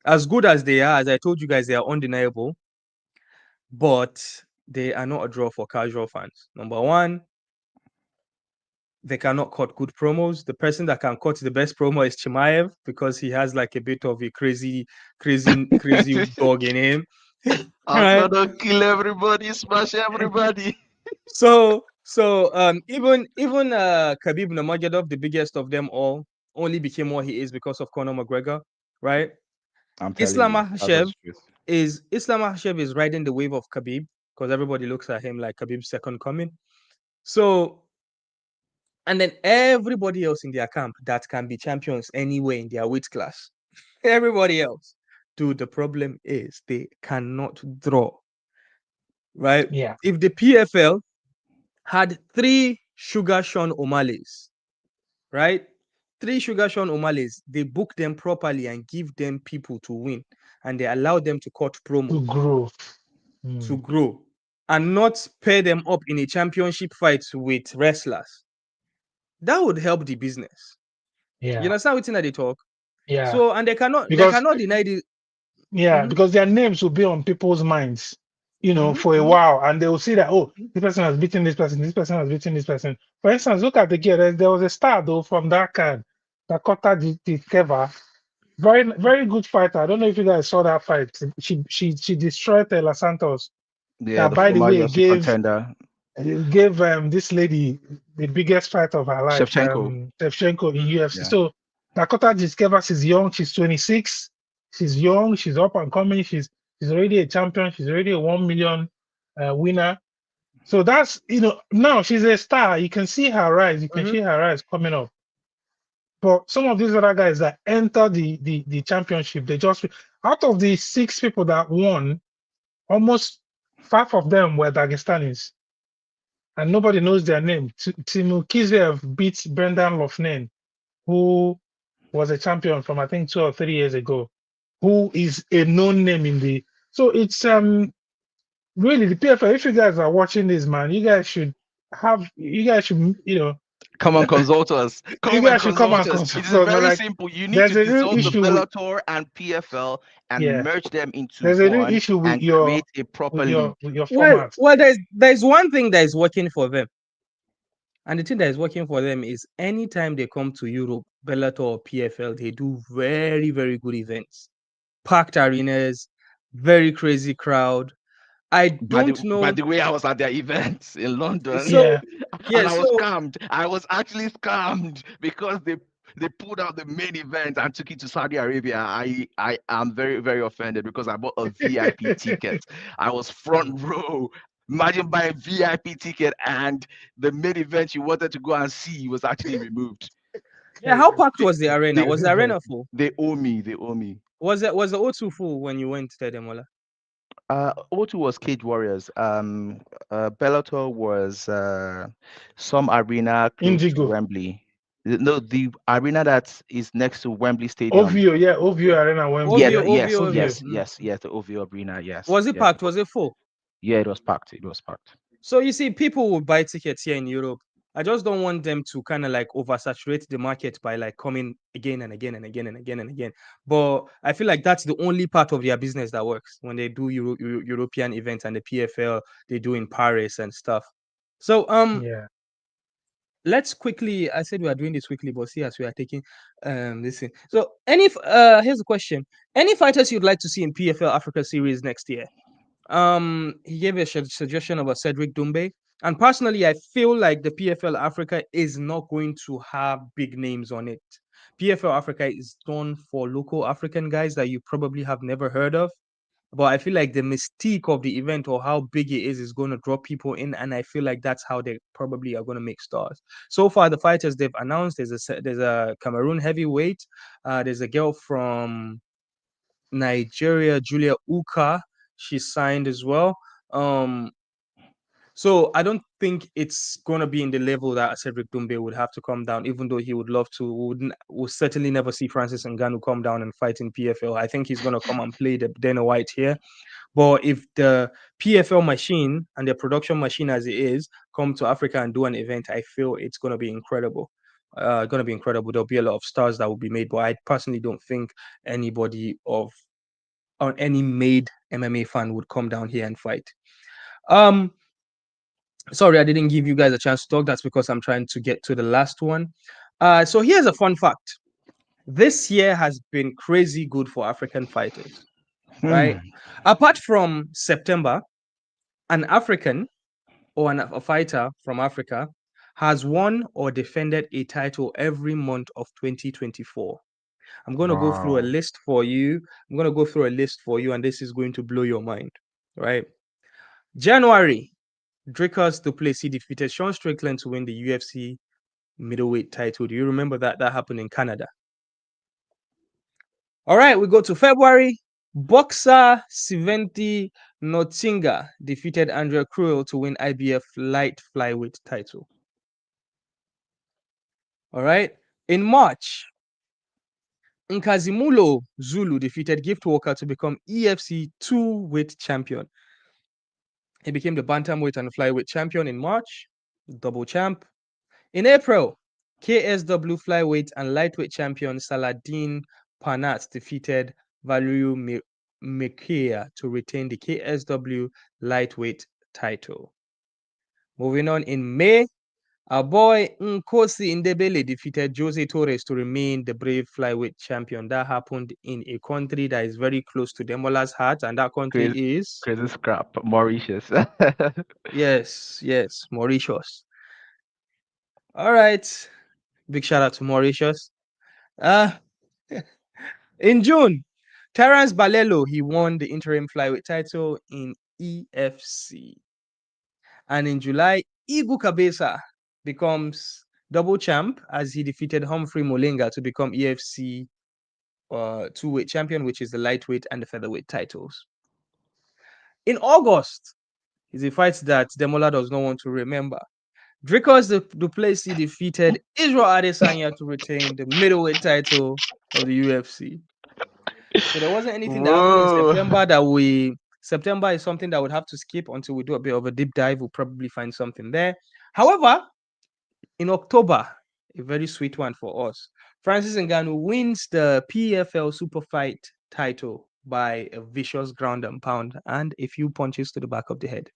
Speaker 1: as good as they are, as I told you guys, they are undeniable, but they are not a draw for casual fans. Number one, they cannot cut good promos. The person that can cut the best promo is Chimaev, because he has like a bit of a crazy dog in him.
Speaker 3: I'm
Speaker 1: right?
Speaker 3: gonna kill everybody, smash everybody.
Speaker 1: So even Khabib Nurmagomedov, the biggest of them all, only became what he is because of Conor McGregor, right?
Speaker 3: I'm telling
Speaker 1: Islam
Speaker 3: you, that's
Speaker 1: Makhachev
Speaker 3: the truth.
Speaker 1: is riding the wave of Khabib because everybody looks at him like Khabib's second coming. So, and then everybody else in their camp that can be champions anywhere in their weight class, everybody else, dude. The problem is they cannot draw, right?
Speaker 4: Yeah.
Speaker 1: If the PFL had three Sugar Sean O'Malley's, right? Three Sugar Sean O'Malley's, they book them properly and give them people to win, and they allow them to cut promo
Speaker 4: To grow.
Speaker 1: to grow, and not pair them up in a championship fight with wrestlers. That would help the business. You
Speaker 4: Yeah.
Speaker 1: understand what they talk?
Speaker 4: Yeah.
Speaker 1: So, and they
Speaker 4: Because
Speaker 1: cannot deny the.
Speaker 4: yeah,
Speaker 1: Mhm,
Speaker 4: because their names will be on people's minds,
Speaker 1: mhm,
Speaker 4: for a
Speaker 1: mhm,
Speaker 4: while, and they will see that, oh,
Speaker 1: mhm,
Speaker 4: this person has beaten this person has beaten this person. For instance, look at the girl. There was a star though from that card, Dakota Keva. Very, very good fighter. I don't know if you guys saw that fight. She destroyed Taylor Santos.
Speaker 3: Yeah,
Speaker 4: That,
Speaker 3: the
Speaker 4: by the
Speaker 3: former
Speaker 4: way,
Speaker 3: UFC contender,
Speaker 4: gave this lady the biggest fight of her life,
Speaker 3: Shevchenko.
Speaker 4: Shevchenko in
Speaker 1: mhm.
Speaker 4: UFC.
Speaker 3: Yeah.
Speaker 4: So Dakota Jiskeva, she's young, she's 26, she's young, she's up and coming, she's already a champion, she's already a 1 million winner. So that's, now she's a star. You can see her rise, you can
Speaker 1: Mhm.
Speaker 4: see her rise coming up. But some of these other guys that enter the championship, they just, out of the 6 people that won, almost 5 of them were Dagestanis and nobody knows their name. Timu Kiziev beat Brendan Loughnane, who was a champion from I think 2 or 3 years ago, who is a known name in the. So it's really the PFL. If you guys are watching this, man, you guys should
Speaker 3: Come and consult us.
Speaker 4: you
Speaker 3: Come and
Speaker 4: guys should come
Speaker 3: consult
Speaker 4: and
Speaker 3: us.
Speaker 4: consult
Speaker 3: It is
Speaker 4: us. But
Speaker 3: very
Speaker 4: like,
Speaker 3: simple. You need to
Speaker 4: there's a real
Speaker 3: dissolve the
Speaker 4: issue with
Speaker 3: Bellator and PFL and
Speaker 4: yeah,
Speaker 3: merge them into
Speaker 4: there's a real
Speaker 3: one
Speaker 4: issue
Speaker 3: and create a proper league.
Speaker 4: with your
Speaker 1: Well,
Speaker 4: format.
Speaker 1: well, there's one thing that is working for them, and the thing that is working for them is anytime they come to Europe, Bellator or PFL, they do very, very good events, packed arenas, very crazy crowd. I don't
Speaker 3: By
Speaker 1: know.
Speaker 3: the way, I was at their events in London
Speaker 1: So
Speaker 4: Yeah,
Speaker 3: and
Speaker 1: yeah,
Speaker 3: I was
Speaker 1: so
Speaker 3: scammed. I was actually scammed because they pulled out the main event and took it to Saudi Arabia. I am very, very offended because I bought a VIP ticket. I was front row. Imagine buying VIP ticket and the main event you wanted to go and see was actually removed.
Speaker 1: yeah, how packed
Speaker 3: They
Speaker 1: was the arena?
Speaker 3: they,
Speaker 1: Was the arena full?
Speaker 3: they owe me. They owe me.
Speaker 1: Was the O2 full when you went there, Demola?
Speaker 3: O2 was Cage Warriors. Bellator was some arena close to
Speaker 4: Indigo,
Speaker 3: Wembley. No, the arena that is next to Wembley Stadium.
Speaker 4: OVO, yeah, OVO Arena,
Speaker 3: Yeah,
Speaker 4: Wembley,
Speaker 1: OVO,
Speaker 4: yeah,
Speaker 1: OVO, OVO.
Speaker 4: OVO.
Speaker 3: yes, the OVO arena. Yes,
Speaker 1: Was it
Speaker 3: yes,
Speaker 1: packed? Was it full?
Speaker 3: yeah, it was packed. It was packed.
Speaker 1: So you see, people will buy tickets here in Europe. I just don't want them to kind of like oversaturate the market by like coming again and again and again and again and again. But I feel like that's the only part of their business that works when they do European events and the PFL they do in Paris and stuff. So
Speaker 4: Yeah.
Speaker 1: let's quickly. I said we are doing this quickly, but see as we are taking this thing. So here's a question: any fighters you'd like to see in PFL Africa series next year? He gave a suggestion about Cedric Doumbe. And personally, I feel like the PFL Africa is not going to have big names on it. PFL Africa is done for local African guys that you probably have never heard of. But I feel like the mystique of the event or how big it is going to draw people in, and I feel like that's how they probably are going to make stars. So far, the fighters they've announced there's a Cameroon heavyweight, there's a girl from Nigeria, Julia Uka. She signed as well. So I don't think it's gonna be in the level that Cedric Doumbe would have to come down, even though he would love to. We'll certainly never see Francis Ngannou come down and fight in PFL. I think he's gonna come and play the Dana White here. But if the PFL machine and the production machine as it is come to Africa and do an event, I feel it's gonna be incredible. Gonna be incredible. There'll be a lot of stars that will be made, but I personally don't think anybody of or any made MMA fan would come down here and fight. Sorry, I didn't give you guys a chance to talk. That's because I'm trying to get to the last one. So here's a fun fact. This year has been crazy good for African fighters. right? Apart from September, an African or a fighter from Africa has won or defended a title every month of 2024. I'm going to go through a
Speaker 3: Wow.
Speaker 1: list for you. I'm going to go through a list for you, and this is going to blow your mind, right? January, Dricus du Plessis defeated Sean Strickland to win the UFC middleweight title. Do you remember that? That happened in Canada. All right, we go to February. Boxer Sivenathi Nontshinga defeated Adrian Curiel to win IBF light flyweight title. All right. In March, Nkazimulo Zulu defeated Gift Walker to become EFC 2-weight champion. He became the bantamweight and flyweight champion in March, double champ. In April, KSW flyweight and lightweight champion Saladin Panat defeated Valerio Mekea to retain the KSW lightweight title. Moving on, in May, our boy Nkosi Ndebele defeated Jose Torres to remain the brave flyweight champion. That happened in a country that is very close to Demola's heart, and that country
Speaker 3: Crazy,
Speaker 1: is
Speaker 3: crazy scrap. Mauritius.
Speaker 1: yes, Mauritius. All right, big shout out to Mauritius. In June, Terence Balelo, he won the interim flyweight title in EFC. And in July, Igu Cabeza becomes double champ as he defeated Humphrey Molenga to become EFC 2-weight champion, which is the lightweight and the featherweight titles. In August, is a fight that Demola does not want to remember. Dricus du Plessis defeated Israel Adesanya to retain the middleweight title of the UFC. So there wasn't anything that happened in
Speaker 3: Whoa.
Speaker 1: September September is something that would have to skip until we do a bit of a deep dive. We'll probably find something there. However, in October, a very sweet one for us. Francis Ngannou wins the PFL Super Fight title by a vicious ground and pound and a few punches to the back of the head.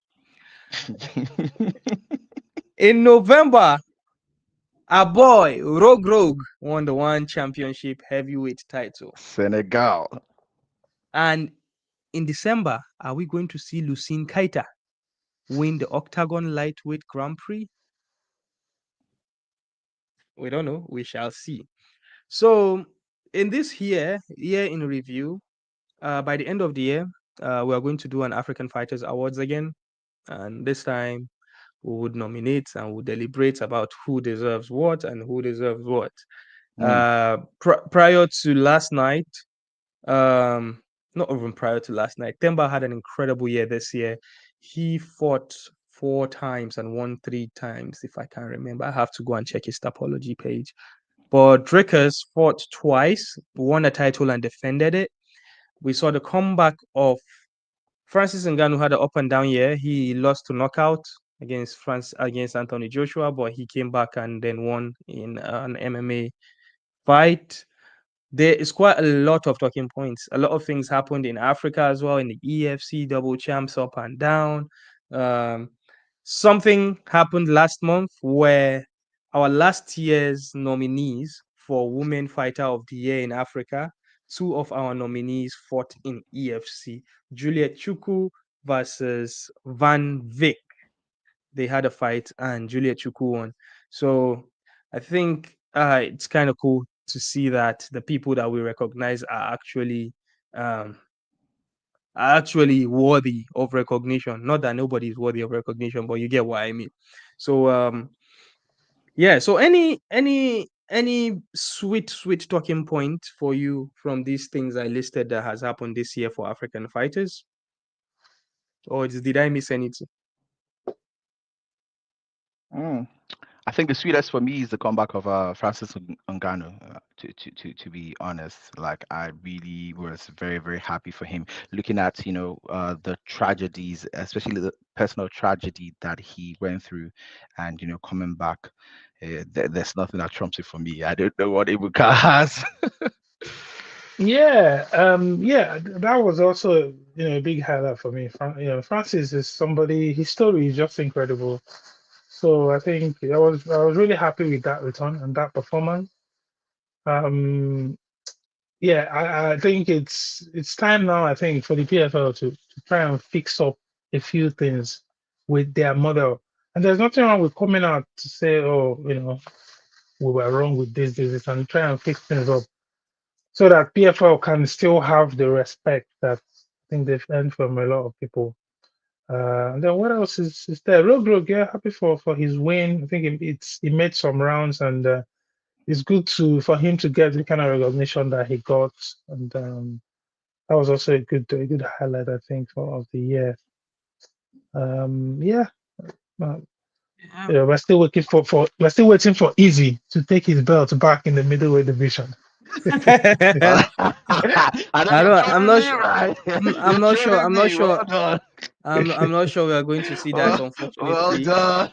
Speaker 1: In November, our boy Rogue won the One Championship heavyweight title.
Speaker 3: Senegal.
Speaker 1: And in December, are we going to see Lucine Keita win the Octagon Lightweight Grand Prix? We don't know. We shall see. So, in this year in review, by the end of the year, we are going to do an African Fighters Awards again. And this time, we would nominate and we'll deliberate about who deserves what and who deserves what. Prior to last night, not even prior to last night, Themba had an incredible year this year. He fought 4 times and won 3 times, if I can remember. I have to go and check his Tapology page. But Dricus fought twice, won a title and defended it. We saw the comeback of Francis Ngannou, who had an up and down year. He lost to knockout against Anthony Joshua, but he came back and then won in an MMA fight. There is quite a lot of talking points. A lot of things happened in Africa as well, in the EFC double champs up and down. Something happened last month where our last year's nominees for Women Fighter of the Year in Africa, 2 of our nominees fought in EFC. Juliet Chukwu versus Van Vick. They had a fight and Juliet Chukwu won. So I think it's kind of cool to see that the people that we recognize are actually worthy of recognition. Not that nobody is worthy of recognition, but you get what I mean. So yeah. So any sweet talking point for you from these things I listed that has happened this year for African fighters, or did I miss anything?
Speaker 3: I think the sweetest for me is the comeback of Francis Ngannou. To be honest, like I really was very happy for him. Looking at the tragedies, especially the personal tragedy that he went through, and coming back, there's nothing that trumps it for me. I don't know what Ibuka has.
Speaker 4: Yeah, that was also a big highlight for me. Francis is somebody. His story is just incredible. So I think I was really happy with that return and that performance. Yeah, I think it's time now. I think for the PFL to try and fix up a few things with their model. And there's nothing wrong with coming out to say, oh, we were wrong with this, and try and fix things up so that PFL can still have the respect that I think they've earned from a lot of people. And then what else is there? Rogue, yeah, happy for his win. I think he made some rounds, and it's good for him to get the kind of recognition that he got, and that was also a good highlight, I think, of the year. Yeah, we're still waiting for Easy to take his belt back in the middleweight division.
Speaker 1: And
Speaker 3: I know
Speaker 1: I
Speaker 3: you're
Speaker 1: don't. I'm
Speaker 3: killing
Speaker 1: not.
Speaker 3: me, right?
Speaker 1: I'm
Speaker 3: You're
Speaker 1: not sure.
Speaker 3: killing
Speaker 1: I'm not
Speaker 3: me.
Speaker 1: sure.
Speaker 3: Well done.
Speaker 1: I'm not sure we are going to see that,
Speaker 3: Well
Speaker 1: unfortunately.
Speaker 3: done.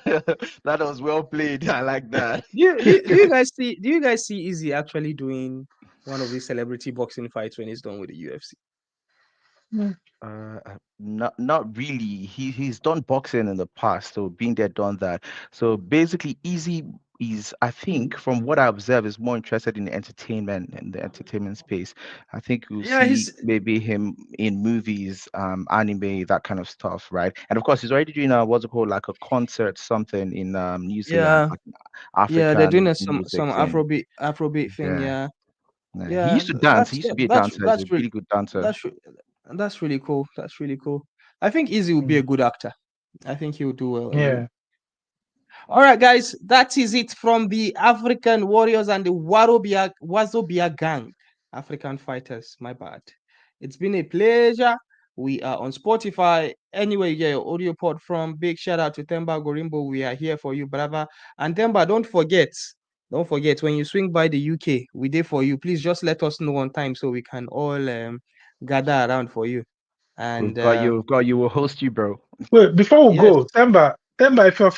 Speaker 3: That was well played. I like that.
Speaker 1: Do you guys see Easy actually doing one of these celebrity boxing fights when he's done with the UFC?
Speaker 3: Not really. He's done boxing in the past, so been there, done that. So basically, Easy is, I think, from what I observe, is more interested in entertainment and the entertainment space. I think you'll
Speaker 1: Yeah,
Speaker 3: see
Speaker 1: he's
Speaker 3: maybe him in movies, anime, that kind of stuff, right? And of course, he's already doing what's it called, like a concert, something in New Zealand,
Speaker 1: yeah
Speaker 3: like
Speaker 1: they're
Speaker 3: African
Speaker 1: doing some
Speaker 3: music thing.
Speaker 1: Afrobeat thing.
Speaker 3: Yeah.
Speaker 1: Yeah,
Speaker 3: Yeah. He
Speaker 1: yeah.
Speaker 3: used to dance. He used to be a dancer. He's a
Speaker 1: That's really
Speaker 3: really good dancer.
Speaker 1: that's re- that's really cool. That's really cool. I think Easy will be a good actor. I think he will do well anyway.
Speaker 4: Yeah.
Speaker 1: All right, guys, that is it from the African Warriors and the Wazobia gang. African fighters, my bad. It's been a pleasure. We are on Spotify. Anyway, yeah, your audio pod from. Big shout out to Themba Gorimbo. We are here for you, brother. And Themba, don't forget when you swing by the UK, we there for you. Please just let us know on time so we can all gather around for you. And
Speaker 3: We've got you. We'll host you, bro.
Speaker 4: Wait, before we
Speaker 1: yes,
Speaker 4: go, Themba,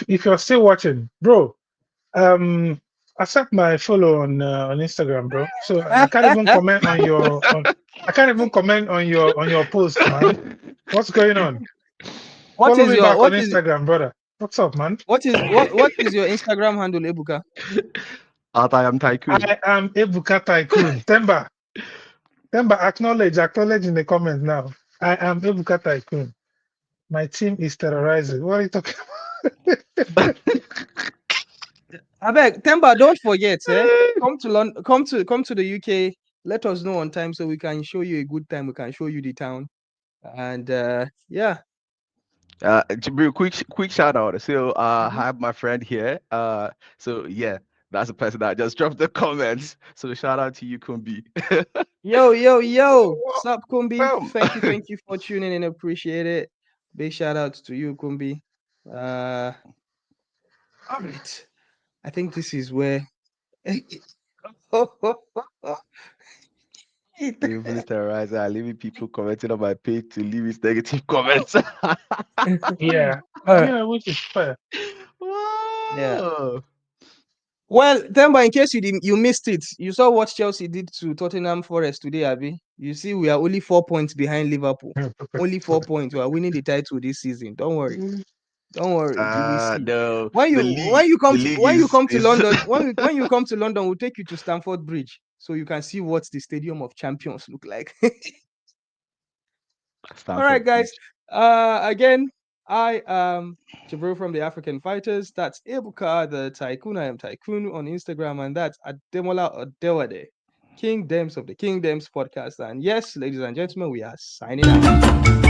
Speaker 4: if you're still watching, bro, accept my follow on Instagram, bro. So I can't even comment on I can't even comment on your post, man. What's going on?
Speaker 1: what
Speaker 4: Follow
Speaker 1: is
Speaker 4: me
Speaker 1: your
Speaker 4: back on Instagram, brother. What's up, man?
Speaker 1: what is your Instagram handle, Ebuka?
Speaker 3: I am Tycoon.
Speaker 4: I am Ebuka Tycoon. Themba, acknowledge in the comments now. I am Ebuka Tycoon. My team is terrorizing. What are you talking about?
Speaker 1: I beg, Themba, don't forget, come to London, come to the UK. Let us know on time so we can show you a good time. We can show you the town, and yeah.
Speaker 3: Jibril, quick shout out. So I
Speaker 1: Mhm.
Speaker 3: have my friend here. So yeah, that's the person that just dropped the comments. So shout out to you, Kumbi.
Speaker 1: Yo, sup, Kumbi?
Speaker 3: Boom.
Speaker 1: Thank you for tuning in. Appreciate it. Big shout out to you, Kumbi. All right. I think this is where.
Speaker 3: Please terrorize. I'm leaving people commenting on my page to leave his negative comments.
Speaker 4: Yeah.
Speaker 1: Uh,
Speaker 4: Yeah, which is fair.
Speaker 1: yeah.
Speaker 3: Wow.
Speaker 1: Well, Themba, in case you missed it, you saw what Chelsea did to Tottenham Forest today, Abby. You see, we are only 4 points behind Liverpool. Only 4 points. We are winning the title this season. Don't worry. You will see.
Speaker 3: No,
Speaker 1: When
Speaker 3: the league, the league
Speaker 1: you come to
Speaker 3: is
Speaker 1: London, when you come to London, we'll take you to Stamford Bridge so you can see what the Stadium of Champions look like. All right,
Speaker 3: Stamford
Speaker 1: guys.
Speaker 3: Bridge.
Speaker 1: Again, I am Jabril from the African Fighters. That's Ebuka the Tycoon. I am Tycoon on Instagram, and that's Ademola Odewade, King Dems of the King Dems podcast. And yes, ladies and gentlemen, we are signing out.